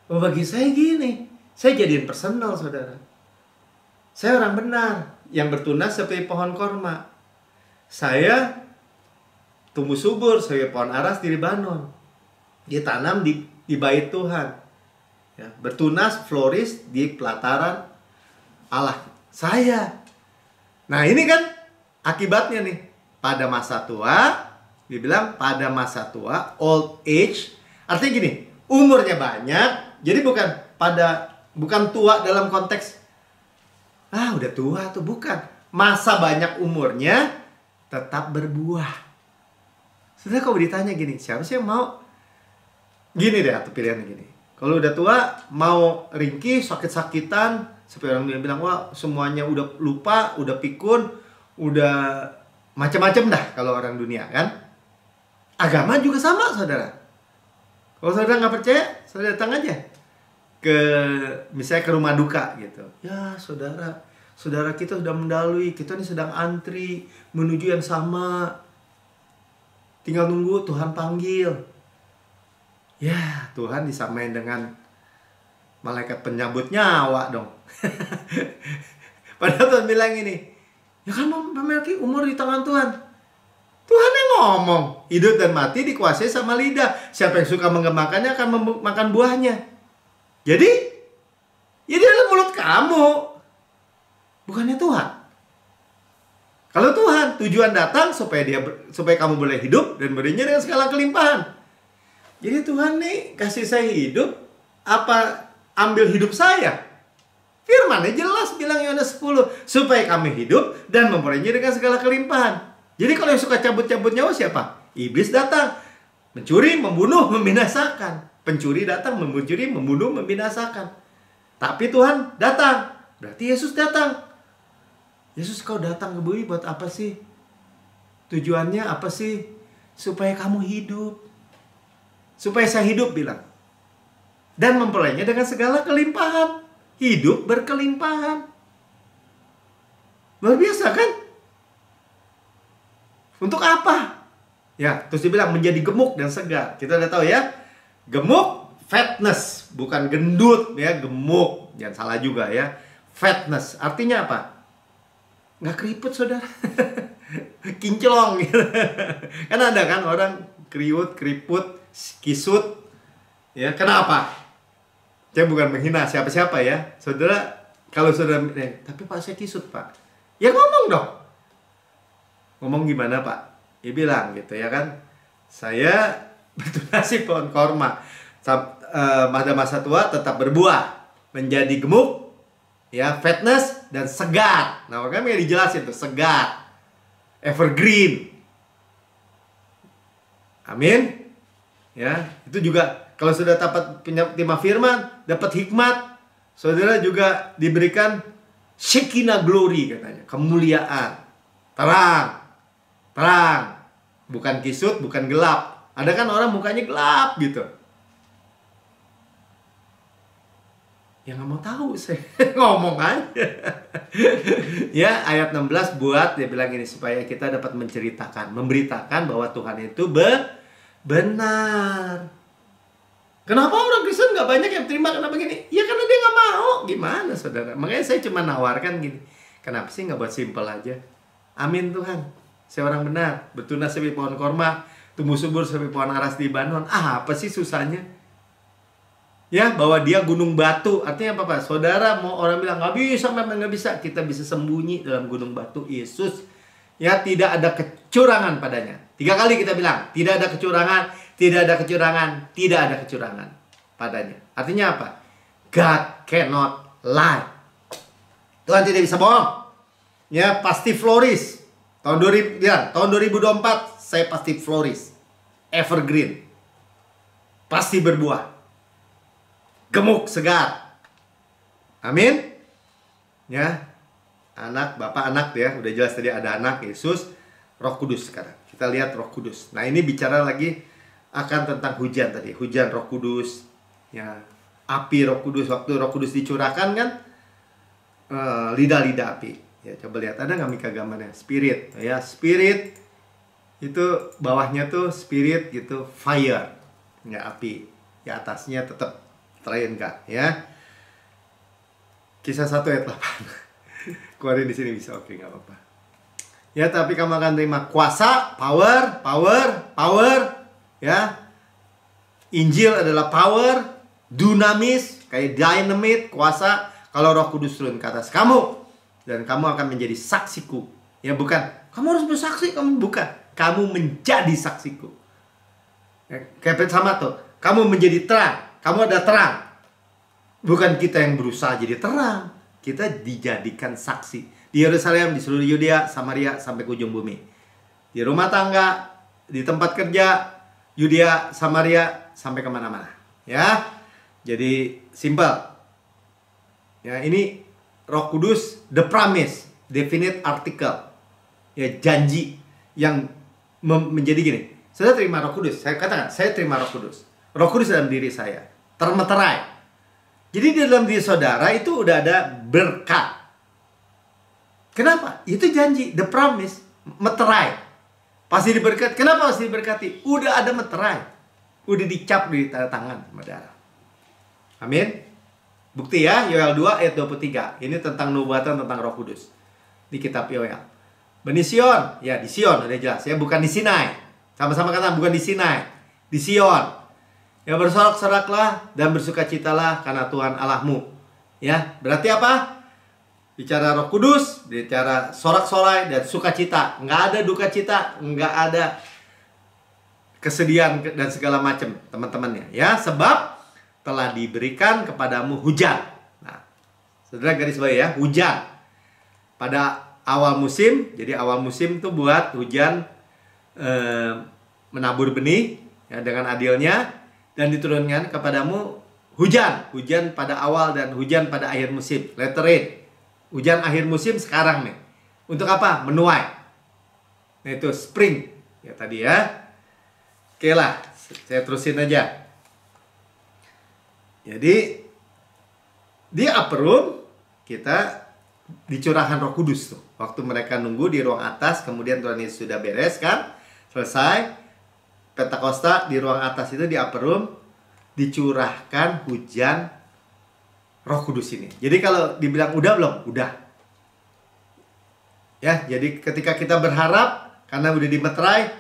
Oh, bagi saya gini, saya jadiin personal, saudara. Saya orang benar yang bertunas seperti pohon korma. Saya tumbuh subur sebagai pohon aras di Libanon. Ditanam di bait Tuhan. Ya, bertunas, flourish di pelataran Allah saya. Nah, ini kan akibatnya nih. Pada masa tua, dibilang pada masa tua, old age. Artinya gini, umurnya banyak. Jadi bukan tua dalam konteks udah tua tuh, bukan. Masa banyak umurnya tetap berbuah. Sebenarnya kalau ditanya gini, siapa sih yang mau? Gini deh, atau pilihan gini. Kalau udah tua, mau ringkih, sakit-sakitan, seperti orang bilang, wah semuanya udah lupa, udah pikun, udah macam-macam dah kalau orang dunia kan. Agama juga sama, saudara. Kalau saudara nggak percaya, saudara datang aja misalnya ke rumah duka gitu. Ya saudara kita sudah mendalui, kita ini sedang antri menuju yang sama. Tinggal nunggu Tuhan panggil. Ya, Tuhan disamain dengan malaikat penyambut nyawa dong. Padahal Tuhan bilang ini, ya kan memiliki umur di tangan Tuhan. Tuhan yang ngomong, hidup dan mati dikuasai sama lidah. Siapa yang suka mengembangkannya akan makan buahnya. Jadi, ya di dalam mulut kamu, bukannya Tuhan. Kalau Tuhan, tujuan datang supaya kamu boleh hidup dan berinya dengan segala kelimpahan. Jadi Tuhan nih kasih saya hidup, apa ambil hidup saya? Firman-nya jelas bilang Yohanes 10, supaya kami hidup dan memperolehnya dengan segala kelimpahan. Jadi kalau yang suka cabut-cabut nyawa siapa? Iblis datang. Mencuri, membunuh, membinasakan. Pencuri datang, mencuri, membunuh, membinasakan. Tapi Tuhan datang. Berarti Yesus datang. Yesus, kau datang ke bumi buat apa sih? Tujuannya apa sih? Supaya kamu hidup. Supaya saya hidup, bilang. Dan memperolehnya dengan segala kelimpahan. Hidup berkelimpahan. Luar biasa kan? Untuk apa? Ya, terus dibilang menjadi gemuk dan segar. Kita udah tahu ya. Gemuk, fatness, bukan gendut ya, gemuk. Jangan salah juga ya. Fatness artinya apa? Nggak keriput, saudara. Kinclong gitu. Kan ada kan orang kriwut, keriput, kisut. Ya, kenapa? Saya bukan menghina siapa-siapa ya. Saudara, kalau saudara, tapi Pak saya kisut, Pak. Ya ngomong dong. Ngomong gimana, Pak? Dia bilang gitu ya kan, saya bertunasi pohon korma pada masa tua tetap berbuah, menjadi gemuk, ya, fatness dan segar. Nah, makanya dijelasin tuh, segar, evergreen. Amin. Ya, itu juga kalau sudah dapat terima firman, dapat hikmat, saudara juga diberikan Shekinah glory katanya, kemuliaan, terang. Terang, bukan kisut, bukan gelap. Ada kan orang mukanya gelap gitu. Ya nggak mau tahu saya. Ngomong aja. Ya, ayat 16 buat dia bilang ini supaya kita dapat menceritakan, memberitakan bahwa Tuhan itu benar. Kenapa orang Kristen nggak banyak yang terima? Kenapa gini? Ya karena dia nggak mau. Gimana, saudara? Makanya saya cuma nawarkan gini. Kenapa sih nggak buat simple aja? Amin Tuhan. Saya orang benar, bertunas seperti pohon korma, tumbuh subur seperti pohon aras di Lebanon. Apa sih susahnya? Ya, bahwa dia gunung batu. Artinya apa, Pak? Saudara, mau orang bilang nggak bisa, memang nggak bisa. Kita bisa sembunyi dalam gunung batu Yesus. Ya, tidak ada kecurangan padanya. 3 kali kita bilang, tidak ada kecurangan, tidak ada kecurangan, tidak ada kecurangan padanya. Artinya apa? God cannot lie. Tuhan tidak bisa bohong. Ya, pasti flourish. Tahun 2024 saya pasti flourish, evergreen, pasti berbuah, gemuk, segar. Amin. Ya, anak, bapak, anak ya, udah jelas tadi ada anak, Yesus, Roh Kudus sekarang. Kita lihat Roh Kudus. Nah, ini bicara lagi akan tentang hujan tadi, hujan Roh Kudus. Ya, api Roh Kudus, waktu Roh Kudus dicurahkan kan, lidah-lidah api. Ya, coba lihat, ada nggak Mika gambarnya? Spirit, ya, spirit itu bawahnya tuh spirit gitu, fire, nggak api. Ya, atasnya tetap triune God, ya. Kisah 1 ayat 8. Keluarin di sini bisa, oke, nggak apa-apa. Ya, tapi kamu akan terima kuasa, power, ya. Injil adalah power, dunamis, kayak dynamite, kuasa. Kalau Roh Kudus turun ke atas kamu, dan kamu akan menjadi saksiku. Ya, bukan kamu harus bersaksi, kamu bukan. Kamu menjadi saksiku. Ya, kayak sama tuh. Kamu menjadi terang. Kamu ada terang. Bukan kita yang berusaha jadi terang. Kita dijadikan saksi. Di Yerusalem, di seluruh Yudea, Samaria, sampai ke ujung bumi. Di rumah tangga, di tempat kerja, Yudea, Samaria, sampai kemana-mana. Ya, jadi simple. Ya, ini Roh Kudus, the promise, definite article, ya, janji yang menjadi gini. Saya terima Roh Kudus, saya katakan, saya terima Roh Kudus. Roh Kudus dalam diri saya, termeterai. Jadi di dalam diri saudara itu udah ada berkat. Kenapa? Itu janji, the promise, meterai. Pasti diberkati. Kenapa pasti diberkati? Udah ada meterai, udah dicap di tanda tangan sama darah. Amin. Bukti ya, Yoel 2 ayat 23. Ini tentang nubuatan tentang Roh Kudus di kitab Yoel. Bani Sion, ya di Sion udah jelas ya, bukan di Sinai. Sama-sama kata bukan di Sinai, di Sion. Ya, bersorak-soraklah dan bersukacitalah karena Tuhan Allahmu. Ya, berarti apa? Bicara Roh Kudus, bicara sorak-sorai dan sukacita. Nggak ada duka cita, nggak ada kesedihan dan segala macam, teman-temannya. Ya, sebab telah diberikan kepadamu hujan. Nah, saudara garis bawah ya, hujan. Pada awal musim, jadi awal musim itu buat hujan menabur benih, ya, dengan adilnya, dan diturunkan kepadamu hujan pada awal dan hujan pada akhir musim. Latter rain. Hujan akhir musim sekarang nih. Untuk apa? Menuai. Nah itu spring. Ya tadi ya. Oke lah, saya terusin aja. Jadi di upper room kita dicurahkan Roh Kudus tuh. Waktu mereka nunggu di ruang atas, kemudian Tuhan Yesus sudah beres kan? Selesai. Pentakosta di ruang atas itu di upper room dicurahkan hujan Roh Kudus ini. Jadi kalau dibilang udah belum? Udah. Ya, jadi ketika kita berharap karena udah dimeterai,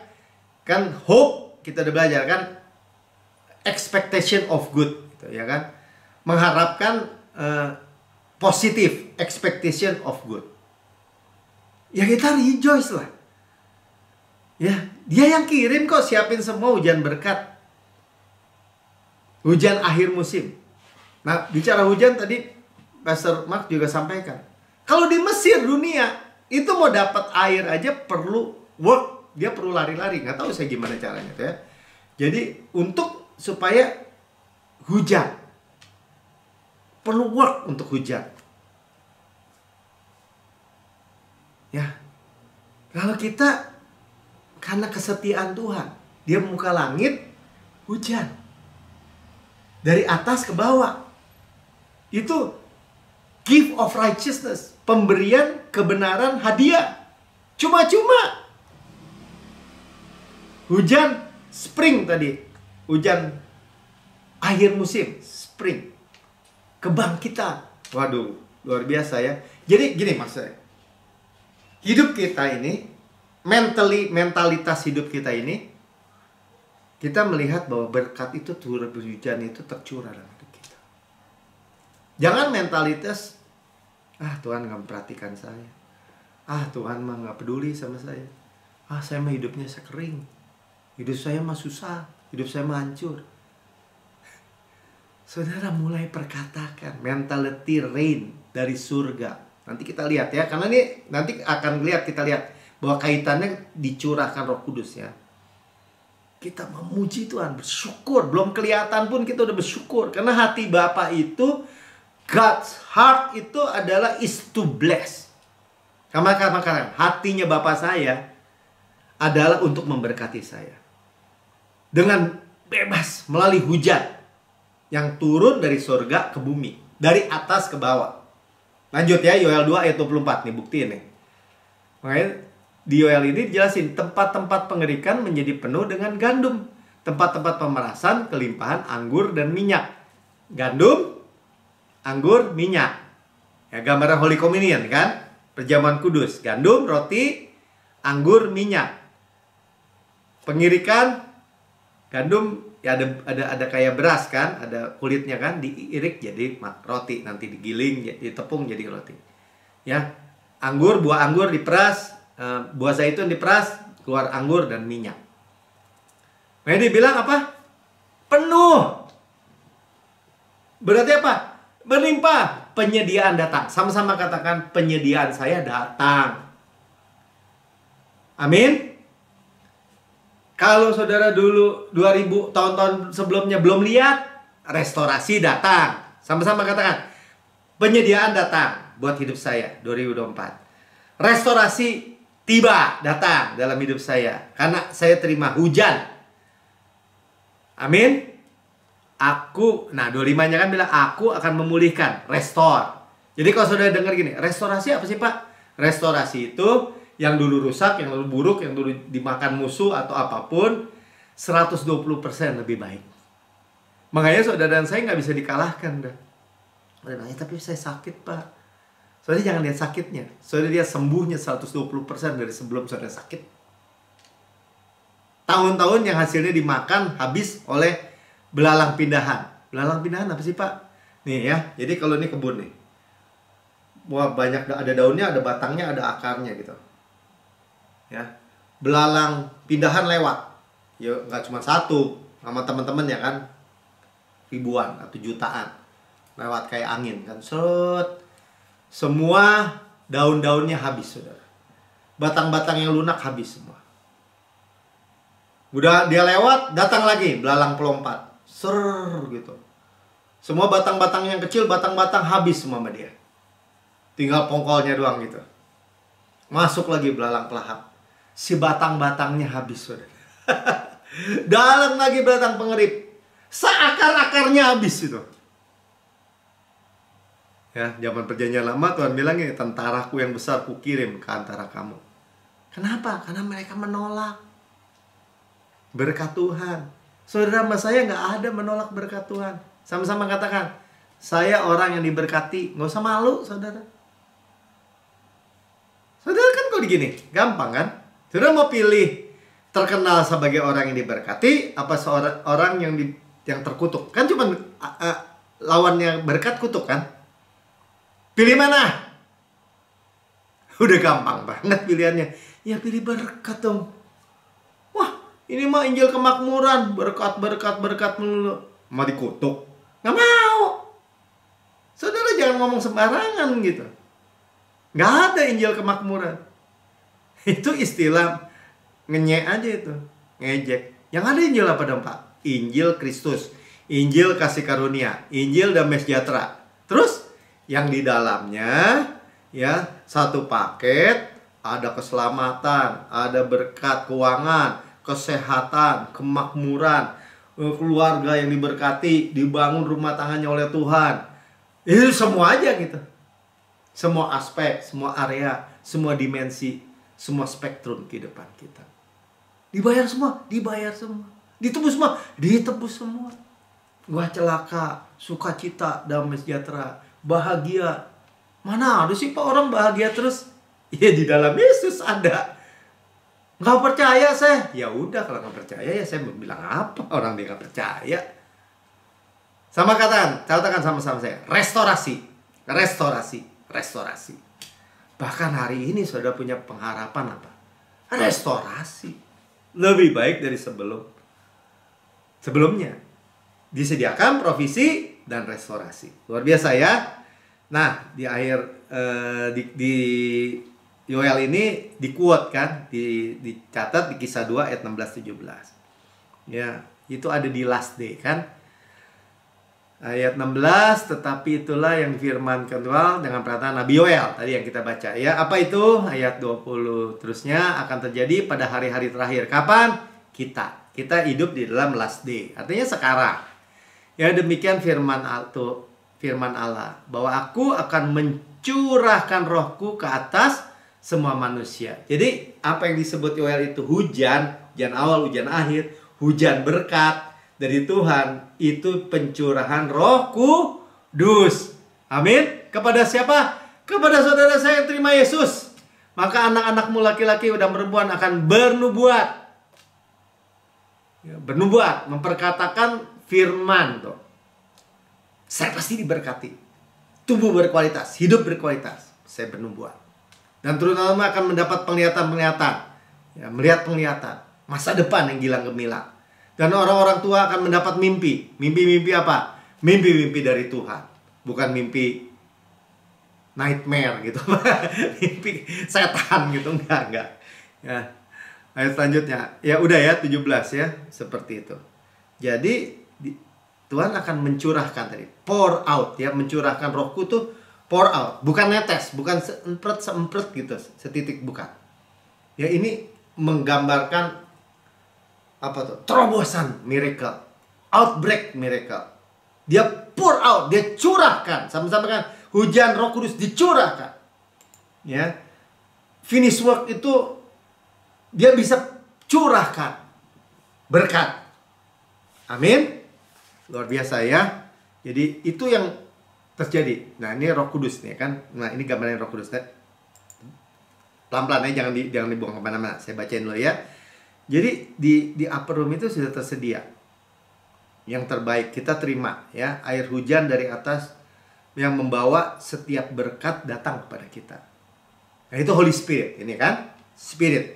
kan hope kita udah belajar kan, expectation of good, gitu, ya kan? Mengharapkan positif, expectation of good. Ya kita rejoice lah. Ya, dia yang kirim kok, siapin semua hujan berkat. Hujan akhir musim. Nah, bicara hujan tadi Pastor Mark juga sampaikan. Kalau di Mesir dunia itu mau dapat air aja perlu work, dia perlu lari-lari. Nggak tahu saya gimana caranya tuh ya. Jadi untuk supaya hujan perlu work untuk hujan. Ya. Kalau kita karena kesetiaan Tuhan, dia membuka langit, hujan. Dari atas ke bawah. Itu gift of righteousness, pemberian kebenaran, hadiah. Cuma-cuma. Hujan spring tadi. Hujan akhir musim, spring. Kebangkitan. Waduh, luar biasa ya. Jadi gini maksudnya. Hidup kita ini, mentalitas hidup kita ini, kita melihat bahwa berkat itu turun, hujan itu tercurah dalam hidup kita. Jangan mentalitas, Tuhan nggak memperhatikan saya. Tuhan mah nggak peduli sama saya. Saya mah hidupnya sekering. Hidup saya mah susah. Hidup saya mah hancur. Saudara mulai perkatakan mentality rain dari surga. Nanti kita lihat ya, karena ini nanti akan kita lihat bahwa kaitannya dicurahkan Roh Kudus ya. Kita memuji Tuhan, bersyukur, belum kelihatan pun kita udah bersyukur, karena hati Bapa itu, God's heart itu adalah is to bless. Karena hatinya Bapa saya adalah untuk memberkati saya. Dengan bebas melalui hujan yang turun dari surga ke bumi, dari atas ke bawah. Lanjut ya, Yoel 2 ayat 24 nih, buktiin nih. Makanya di Yoel ini dijelasin, tempat-tempat pengerikan menjadi penuh dengan gandum. Tempat-tempat pemerasan, kelimpahan anggur dan minyak. Gandum, anggur, minyak. Ya, gambaran Holy Communion kan? Perjamuan kudus. Gandum, roti, anggur, minyak. Pengirikan, gandum, ya ada kayak beras kan, ada kulitnya kan, diirik jadi roti, nanti digiling, ditepung jadi roti. Ya, anggur, buah anggur diperas, buah zaitun diperas, keluar anggur dan minyak. Nah, dibilang apa? Penuh. Berarti apa? Berlimpah. Penyediaan datang. Sama-sama katakan, penyediaan saya datang. Amin. Kalau saudara dulu 2000 tahun-tahun sebelumnya belum lihat, restorasi datang. Sama-sama katakan, penyediaan datang buat hidup saya 2024. Restorasi tiba datang dalam hidup saya karena saya terima hujan. Amin. 25-nya kan bilang aku akan memulihkan, restore. Jadi kalau saudara dengar gini, restorasi apa sih Pak? Restorasi itu yang dulu rusak, yang dulu buruk, yang dulu dimakan musuh atau apapun, 120% lebih baik. Makanya saudara dan saya nggak bisa dikalahkan dah. Tapi saya sakit Pak. Saudara jangan lihat sakitnya, saudara lihat sembuhnya 120% dari sebelum saudara sakit. Tahun-tahun yang hasilnya dimakan habis oleh belalang pindahan. Belalang pindahan apa sih Pak? Nih ya, jadi kalau ini kebun nih, wah banyak, ada daunnya, ada batangnya, ada akarnya gitu. Ya, belalang pindahan lewat, ya nggak cuma satu, sama teman-teman ya kan, ribuan atau jutaan lewat kayak angin kan, set, semua daun-daunnya habis saudara, batang-batang yang lunak habis semua. Udah dia lewat, datang lagi belalang pelompat. Ser gitu. Semua batang-batang yang kecil, batang-batang habis semua sama dia. Tinggal pongkolnya doang gitu. Masuk lagi belalang pelahap. Si batang-batangnya habis, saudara. Dalam lagi batang pengerip. Seakar-akarnya habis itu. Ya, zaman perjanjian lama Tuhan bilang ya, tentaraku yang besar kukirim ke antara kamu. Kenapa? Karena mereka menolak berkat Tuhan. Saudara sama saya nggak ada menolak berkat Tuhan. Sama-sama katakan, saya orang yang diberkati. Nggak usah malu, saudara. Saudara kan kok begini, gampang kan? Saudara mau pilih terkenal sebagai orang yang diberkati, apa seorang orang yang terkutuk? Kan cuma lawannya berkat, kutuk kan? Pilih mana? Udah gampang banget pilihannya. Ya pilih berkat dong. Wah, ini mah Injil kemakmuran, berkat melulu. Mau dikutuk? Nggak mau. Saudara jangan ngomong sembarangan gitu. Nggak ada Injil kemakmuran. Itu istilah ngenyek aja itu, ngejek. Yang ada Injil apa dong Pak? Injil Kristus, Injil kasih karunia, Injil damai sejahtera. Terus yang di dalamnya ya satu paket, ada keselamatan, ada berkat keuangan, kesehatan, kemakmuran, keluarga yang diberkati, dibangun rumah tangannya oleh Tuhan. Itu semua aja gitu. Semua aspek, semua area, semua dimensi, semua spektrum kehidupan kita. Dibayar semua, dibayar semua. Ditebus semua, ditebus semua. Gua celaka, sukacita, damai sejahtera, bahagia. Mana ada sih Pak orang bahagia terus? Ya di dalam Yesus ada. Nggak percaya saya? Ya udah, kalau nggak percaya ya saya mau bilang apa? Orang dia nggak percaya. Sama katakan sama-sama saya. Restorasi, restorasi, restorasi. Bahkan hari ini saudara punya pengharapan apa? Restorasi. Lebih baik dari sebelumnya. Disediakan provisi dan restorasi. Luar biasa ya. Nah, di akhir di Yoel ini di-quote kan, dicatat di Kisah 2 ayat 16-17. Ya, itu ada di last day kan. Ayat 16, tetapi itulah yang difirmankan Tuhan dengan perkataan Nabi Yoel tadi yang kita baca ya. Apa itu? Ayat 20 terusnya akan terjadi pada hari-hari terakhir. Kapan? Kita hidup di dalam last day. Artinya sekarang. Ya, demikian firman Allah bahwa aku akan mencurahkan rohku ke atas semua manusia. Jadi apa yang disebut Yoel itu hujan awal, hujan akhir, hujan berkat dari Tuhan, itu pencurahan Roh Kudus. Amin. Kepada siapa? Kepada saudara saya yang terima Yesus. Maka anak-anakmu laki-laki dan perempuan akan bernubuat. Ya, bernubuat, memperkatakan firman tuh. Saya pasti diberkati. Tubuh berkualitas, hidup berkualitas. Saya bernubuat. Dan terutama akan mendapat penglihatan-penglihatan. Ya, melihat penglihatan. Masa depan yang gilang gemilang. Dan orang-orang tua akan mendapat mimpi. Mimpi-mimpi apa? Mimpi-mimpi dari Tuhan. Bukan mimpi nightmare gitu. Mimpi setan gitu. Enggak. Ya. Ayat selanjutnya. Ya udah ya 17 ya. Seperti itu. Jadi Tuhan akan mencurahkan tadi. Pour out ya. Mencurahkan rohku tuh pour out. Bukan netes. Bukan seempret gitu. Setitik bukan. Ya ini menggambarkan apa tuh? Terobosan miracle, outbreak miracle. Dia pour out, dia curahkan. Sama-sama kan hujan Roh Kudus dicurahkan. Ya. Finish work itu dia bisa curahkan berkat. Amin. Luar biasa ya. Jadi itu yang terjadi. Nah, ini Roh Kudus nih kan. Nah, ini gambaran Roh Kudus. Pelan-pelan ya, jangan dibuang kemana-mana. Saya bacain dulu ya. Jadi di upper room itu sudah tersedia yang terbaik, kita terima ya, air hujan dari atas yang membawa setiap berkat datang kepada kita. Nah, itu Holy Spirit ini kan, Spirit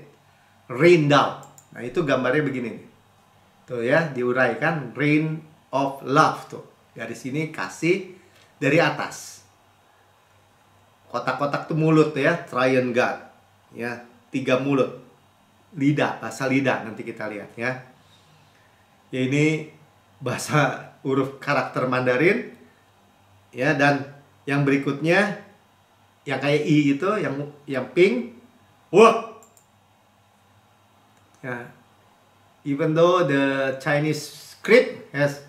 rain down. Nah, itu gambarnya begini nih. Tuh ya, diuraikan rain of love tuh. Dari sini kasih dari atas. Kotak-kotak tuh mulut ya, Triune God. Ya, 3 mulut. lidah, bahasa lidah, nanti kita lihat ya. Ya ini bahasa huruf karakter Mandarin ya, dan yang berikutnya yang kayak I itu, yang pink, work. Ya. Even though the Chinese script has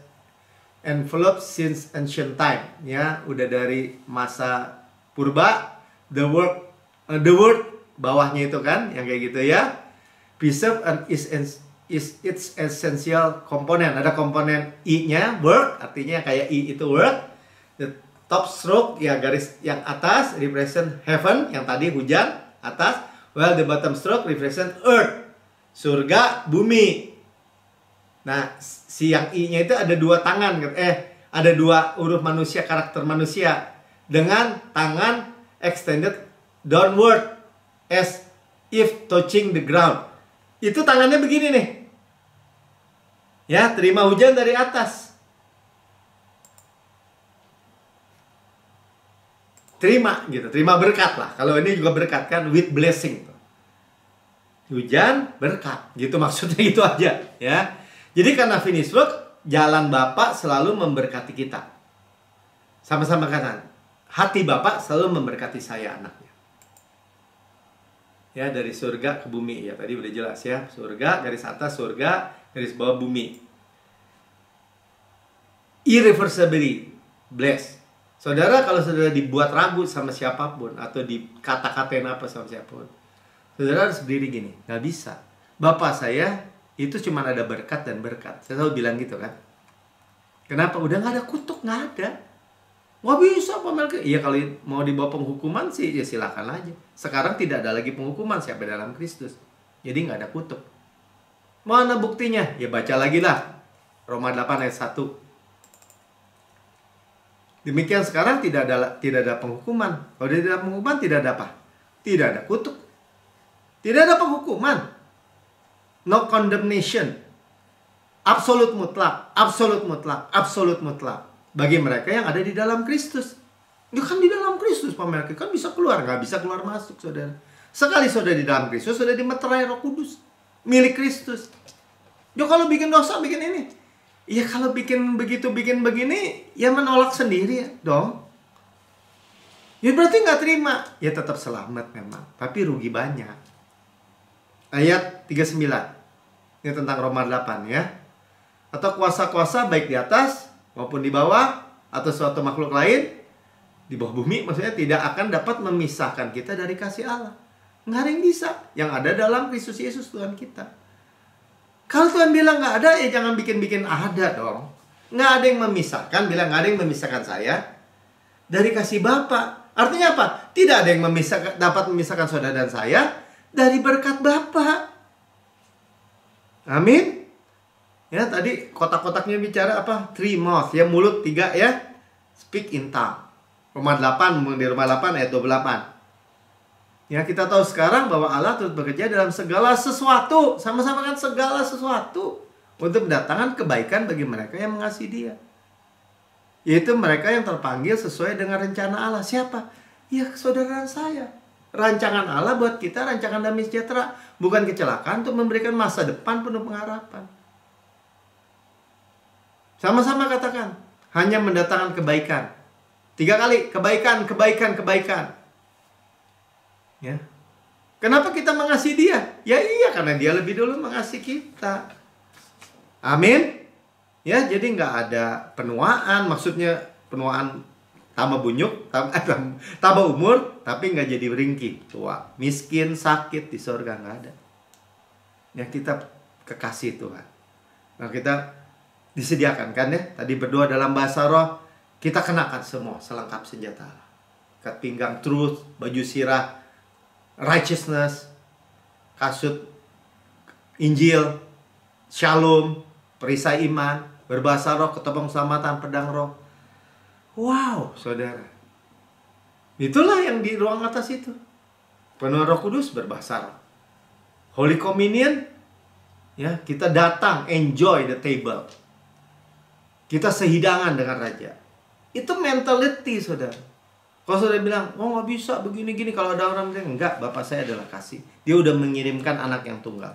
enveloped since ancient time, ya, udah dari masa purba, the word bawahnya itu kan yang kayak gitu ya. Preserve and is its essential component. Ada komponen I-nya, work, artinya kayak I itu work. The top stroke, ya garis yang atas represent heaven, yang tadi hujan atas. While the bottom stroke represent earth, surga, bumi. Nah, si yang I-nya itu ada dua tangan, ada dua huruf manusia, karakter manusia, dengan tangan extended downward as if touching the ground. Itu tangannya begini nih. Ya, terima hujan dari atas. Terima gitu, terima berkat lah. Kalau ini juga berkat kan, with blessing. Hujan, berkat. Gitu maksudnya, itu aja ya. Jadi karena finish work, jalan Bapak selalu memberkati kita. Sama-sama kanan. Hati Bapak selalu memberkati saya, anaknya. Ya, dari surga ke bumi. Ya, tadi udah jelas ya. Surga, garis atas surga, garis bawah bumi. Irreversibly blessed. Saudara, kalau saudara dibuat ragu sama siapapun, atau dikata-katain apa sama siapapun, saudara harus berdiri gini, nggak bisa. Bapak saya itu cuma ada berkat dan berkat. Saya selalu bilang gitu kan. Kenapa? Udah nggak ada kutuk, nggak ada. Nggak bisa Pak Melki. Iya, kalau mau dibawa penghukuman sih, ya silakan aja. Sekarang tidak ada lagi penghukuman, siapa dalam Kristus. Jadi nggak ada kutuk. Mana buktinya? Ya baca lagi lah. Roma 8 ayat 1. Demikian sekarang tidak ada penghukuman. Kalau tidak ada penghukuman, tidak ada apa? Tidak ada kutuk. Tidak ada penghukuman. No condemnation. Absolut mutlak, absolut mutlak, absolut mutlak. Bagi mereka yang ada di dalam Kristus. Ya kan di dalam Kristus, Pak Melki. Kan bisa keluar, nggak bisa keluar masuk, saudara. Sekali saudara di dalam Kristus, sudah dimeterai Roh Kudus. Milik Kristus. Ya kalau bikin dosa, bikin ini. Ya kalau bikin begitu, bikin begini, ya menolak sendiri ya dong. Ya berarti nggak terima. Ya tetap selamat memang, tapi rugi banyak. Ayat 39. Ini tentang Roma 8 ya. Atau kuasa-kuasa baik di atas maupun di bawah, atau suatu makhluk lain di bawah bumi, maksudnya tidak akan dapat memisahkan kita dari kasih Allah. Nggak ada yang bisa. Yang ada dalam Kristus Yesus Tuhan kita. Kalau Tuhan bilang nggak ada, ya jangan bikin-bikin ada dong. Nggak ada yang memisahkan, bilang nggak ada yang memisahkan saya dari kasih Bapa. Artinya apa? Tidak ada yang dapat memisahkan saudara dan saya dari berkat Bapa. Amin. Ya, tadi kotak-kotaknya bicara apa? Three mouth, ya, mulut 3 ya. Speak in tongue. Roma 8, di Roma 8 ayat 28. Ya, kita tahu sekarang bahwa Allah turut bekerja dalam segala sesuatu. Sama-sama kan, segala sesuatu. Untuk mendatangkan kebaikan bagi mereka yang mengasihi Dia. Yaitu mereka yang terpanggil sesuai dengan rencana Allah. Siapa? Ya, saudara saya. Rancangan Allah buat kita, rancangan damai sejahtera. Bukan kecelakaan, untuk memberikan masa depan penuh pengharapan. Sama-sama katakan, hanya mendatangkan kebaikan. 3 kali, kebaikan, kebaikan, kebaikan. Ya. Kenapa kita mengasihi Dia? Ya iya, karena Dia lebih dulu mengasihi kita. Amin. Ya, jadi nggak ada penuaan, maksudnya penuaan tambah bunyuk, tambah umur, tapi nggak jadi ringkih, tua, miskin, sakit di surga, nggak ada. Ya, kita kekasih Tuhan. Nah, kita disediakan kan ya, tadi berdoa dalam bahasa roh, kita kenakan semua selengkap senjata Allah. Ikat pinggang truth, baju sirah righteousness, kasut Injil, shalom, perisai iman, berbahasa roh, ketopong keselamatan, pedang roh. Wow, saudara, itulah yang di ruang atas itu. Penuh Roh Kudus, berbahasa roh. Holy Communion, ya, kita datang, enjoy the table. Kita sehidangan dengan Raja. Itu mentality, saudara. Kalau saudara bilang, oh nggak bisa begini-gini, kalau ada orang bilang, enggak, Bapak saya adalah kasih. Dia udah mengirimkan anak yang tunggal.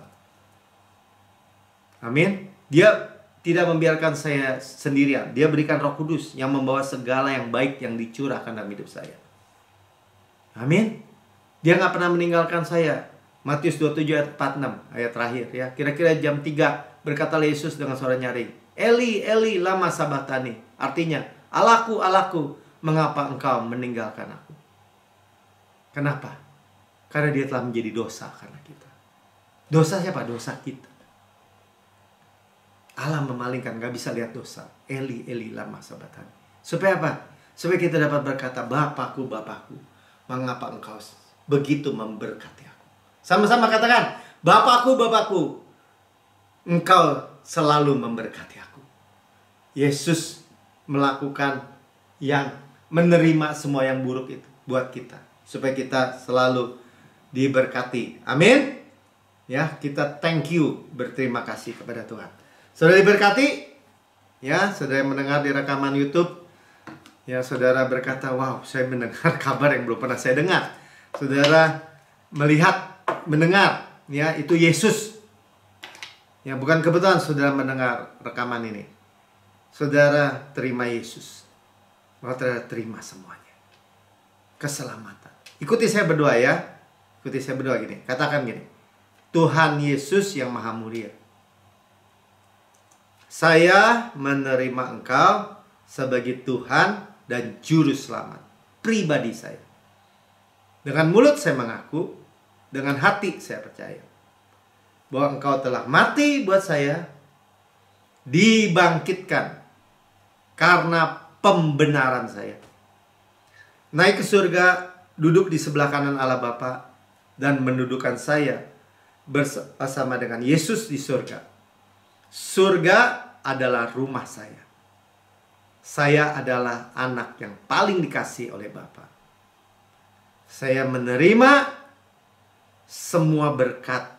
Amin. Dia tidak membiarkan saya sendirian. Dia berikan Roh Kudus yang membawa segala yang baik yang dicurahkan dalam hidup saya. Amin. Dia nggak pernah meninggalkan saya. Matius 27 ayat 46, ayat terakhir ya. Kira-kira jam 3 berkatalah Yesus dengan suara nyaring, Eli, Eli, lama sabachthani. Artinya, Allahku, Allahku, mengapa engkau meninggalkan aku? Kenapa? Karena dia telah menjadi dosa karena kita. Dosa siapa? Dosa kita. Allah memalingkan, gak bisa lihat dosa. Eli, Eli, lama sabachthani. Supaya apa? Supaya kita dapat berkata, Bapakku, Bapakku, mengapa engkau begitu memberkati aku? Sama-sama katakan, Bapakku, Bapakku, engkau selalu memberkati aku. Yesus melakukan yang menerima semua yang buruk itu buat kita, supaya kita selalu diberkati. Amin. Ya, kita thank you, berterima kasih kepada Tuhan. Saudara diberkati, ya, saudara yang mendengar di rekaman YouTube, ya, saudara berkata, wow, saya mendengar kabar yang belum pernah saya dengar. Saudara melihat, mendengar, ya, itu Yesus. Ya, bukan kebetulan saudara mendengar rekaman ini. Saudara terima Yesus, maka saudara terima semuanya. Keselamatan. Ikuti saya berdoa ya. Ikuti saya berdoa gini. Katakan gini. Tuhan Yesus yang Maha Mulia, saya menerima Engkau sebagai Tuhan dan Juru Selamat pribadi saya. Dengan mulut saya mengaku, dengan hati saya percaya bahwa Engkau telah mati buat saya, dibangkitkan karena pembenaran saya, naik ke surga, duduk di sebelah kanan Allah Bapa, dan mendudukan saya bersama dengan Yesus di surga. Surga adalah rumah saya. Saya adalah anak yang paling dikasihi oleh Bapa. Saya menerima semua berkat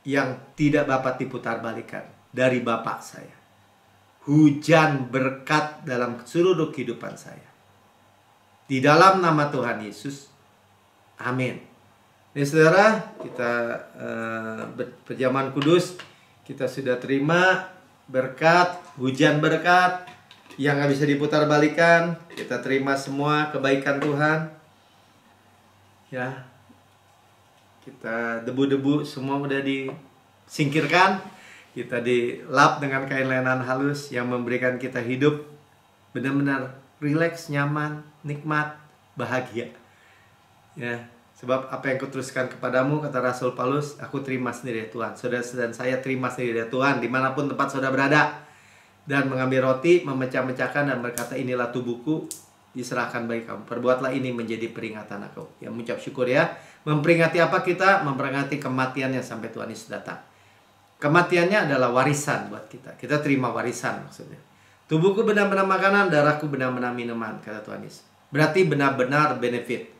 yang tidak Bapak diputarbalikkan dari Bapak saya. Hujan berkat dalam seluruh kehidupan saya. Di dalam nama Tuhan Yesus. Amin. Ini saudara, kita perjamuan kudus, kita sudah terima berkat, hujan berkat yang gak bisa diputarbalikkan. Kita terima semua kebaikan Tuhan. Ya, kita debu-debu semua udah disingkirkan. Kita dilap dengan kain lenan halus yang memberikan kita hidup benar-benar rileks, nyaman, nikmat, bahagia. Ya, sebab apa yang kuteruskan kepadamu, kata Rasul Paulus, aku terima sendiri ya Tuhan. Saudara dan saya terima sendiri ya Tuhan, dimanapun tempat saudara berada. Dan mengambil roti, memecah-mecahkan dan berkata, inilah tubuhku, diserahkan bagi kamu. Perbuatlah ini menjadi peringatan aku. Ya, mengucap syukur ya. Memperingati apa kita? Memperingati kematiannya sampai Tuhan Yesus datang. Kematiannya adalah warisan buat kita. Kita terima warisan maksudnya. Tubuhku benar-benar makanan, darahku benar-benar minuman, kata Tuhan Yesus. Berarti benar-benar benefit.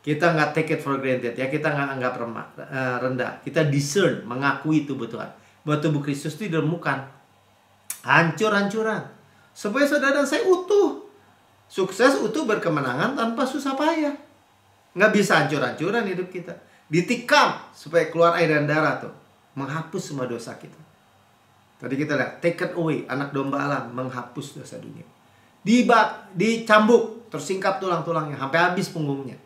Kita nggak take it for granted ya. Kita nggak anggap rendah. Kita discern, mengakui tubuh Tuhan. Bahwa tubuh Kristus itu diremukan hancur-hancuran. Supaya saudara dan saya utuh. Sukses, utuh, berkemenangan tanpa susah payah. Nggak bisa hancur-hancuran hidup kita. Ditikam supaya keluar air dan darah tuh. Menghapus semua dosa kita. Tadi kita lihat, taken away, anak domba Allah menghapus dosa dunia. Dicambuk, tersingkap tulang-tulangnya, sampai habis punggungnya.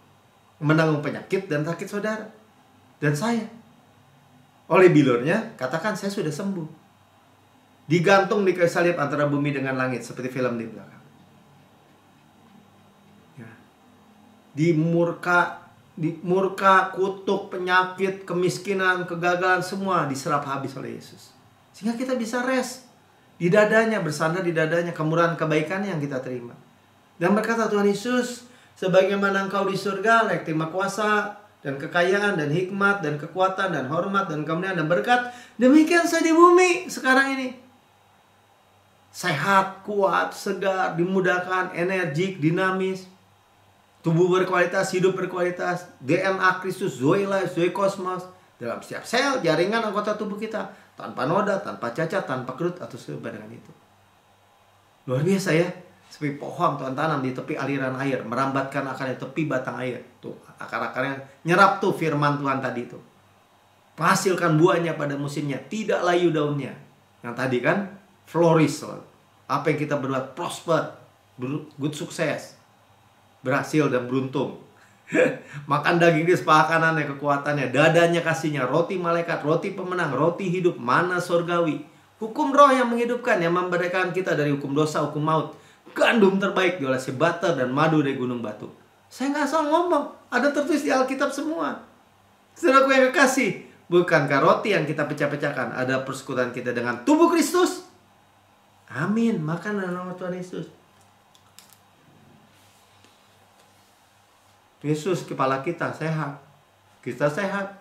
Menanggung penyakit dan sakit saudara. Dan saya. Oleh bilurnya, katakan saya sudah sembuh. Digantung di kayu salib antara bumi dengan langit, seperti film di belakang. Ya. Di murka, kutuk, penyakit, kemiskinan, kegagalan, semua diserap habis oleh Yesus. Sehingga kita bisa rest di dadanya, bersandar di dadanya, kemurahan kebaikan yang kita terima. Dan berkata Tuhan Yesus, sebagaimana engkau di surga, layak terima kuasa dan kekayaan dan hikmat dan kekuatan dan hormat dan kemuliaan dan berkat, demikian saya di bumi sekarang ini. Sehat, kuat, segar, dimudahkan, energik, dinamis. Tubuh berkualitas, hidup berkualitas, DNA Kristus, Zoe Life, Zoe Cosmos, dalam setiap sel, jaringan anggota tubuh kita, tanpa noda, tanpa cacat, tanpa kerut atau sebadangan itu. Luar biasa ya. Seperti pohon Tuhan tanam di tepi aliran air, merambatkan akarnya tepi batang air. Tuh, akar-akarnya nyerap tuh firman Tuhan tadi tuh. Menghasilkan buahnya pada musimnya, tidak layu daunnya. Yang tadi kan flourish. Apa yang kita berbuat prosper, good sukses, berhasil dan beruntung. Makan daging dia sepaha kanannya kekuatannya, dadanya kasihnya, roti malaikat, roti pemenang, roti hidup, mana surgawi. Hukum roh yang menghidupkan, yang memerdekakan kita dari hukum dosa, hukum maut. Gandum terbaik diolesi butter dan madu dari gunung batu. Saya nggak asal ngomong, ada tertulis di Alkitab semua. Saudaraku yang kekasih, bukankah roti yang kita pecah-pecahkan ada persekutuan kita dengan tubuh Kristus? Amin, makan dalam nama Tuhan Yesus. Yesus kepala kita sehat, kita sehat.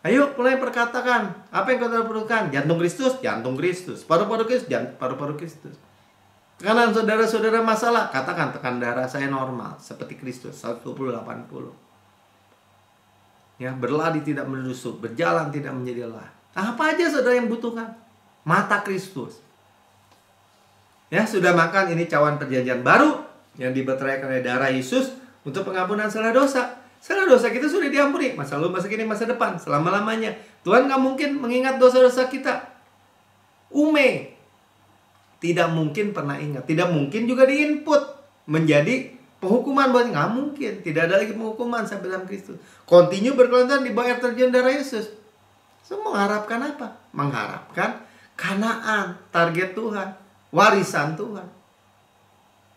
Ayo mulai perkatakan, apa yang kita perlukan? Jantung Kristus, jantung Kristus. Paru-paru Kristus, paru-paru Kristus. Tekanan saudara-saudara masalah, katakan tekanan darah saya normal seperti Kristus 120/80. Ya, berlari tidak menusuk, berjalan tidak menjadi lelah. Apa aja saudara yang butuhkan? Mata Kristus. Ya, sudah makan ini cawan perjanjian baru yang diberteraikan oleh darah Yesus untuk pengampunan salah dosa. Salah dosa kita sudah diampuni, masa lalu, masa kini, masa depan, selama-lamanya. Tuhan gak mungkin mengingat dosa-dosa kita. Tidak mungkin pernah ingat. Tidak mungkin juga diinput menjadi penghukuman buat, nggak mungkin. Tidak ada lagi penghukuman sampai dalam Kristus. Continue berkelanjutan di bawah air terjun darah Yesus. Semua mengharapkan apa? Mengharapkan Kanaan, target Tuhan, warisan Tuhan.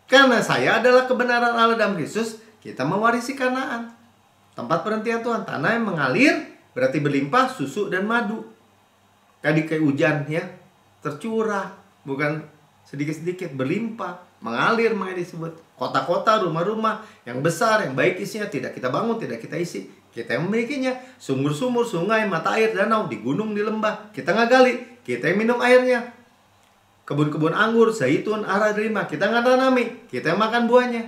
Karena saya adalah kebenaran Allah dalam Kristus, kita mewarisi Kanaan, tempat perhentian Tuhan, tanah yang mengalir, berarti berlimpah susu dan madu. Tadi kayak hujan ya, tercurah, bukan sedikit-sedikit, berlimpah, mengalir, makanya disebut. Kota-kota, rumah-rumah yang besar, yang baik isinya, tidak kita bangun, tidak kita isi, kita yang memilikinya. Sumur-sumur, sungai, mata air, danau, di gunung, di lembah, kita nggak gali, kita yang minum airnya. Kebun-kebun anggur, zaitun, ara, delima, kita nggak tanami, kita yang makan buahnya.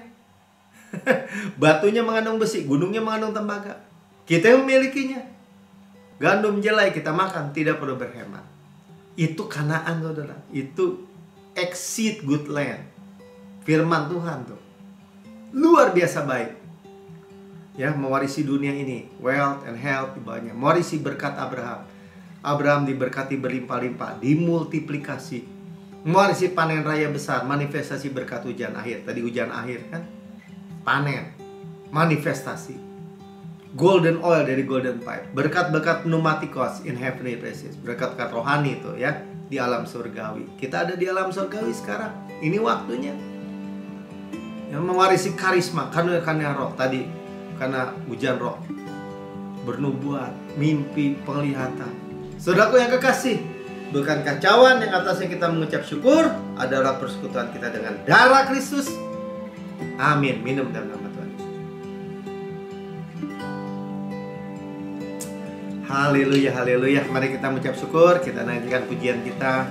Batunya mengandung besi, gunungnya mengandung tembaga, kita yang memilikinya. Gandum jelai kita makan, tidak perlu berhemat. Itu Kanaan saudara, itu exceed good land. Firman Tuhan tuh luar biasa baik. Ya, mewarisi dunia ini, wealth and health di bawahnya. Mewarisi berkat Abraham. Abraham diberkati berlimpah-limpah, dimultiplikasi. Mewarisi panen raya besar, manifestasi berkat hujan akhir. Tadi hujan akhir kan? Panen, manifestasi. Golden oil dari golden pipe. Berkat-berkat pneumatikos in heavenly places. Berkat-berkat rohani itu ya, di alam surgawi. Kita ada di alam surgawi sekarang. Ini waktunya. Yang mewarisi karisma, karena roh tadi, karena hujan roh. Bernubuat, mimpi, penglihatan. Saudaraku yang kekasih, bukan kacauan yang atasnya kita mengucap syukur adalah persekutuan kita dengan darah Kristus. Amin. Minum dalam nama Tuhan. Haleluya, haleluya. Mari kita mengucap syukur. Kita naikkan pujian kita.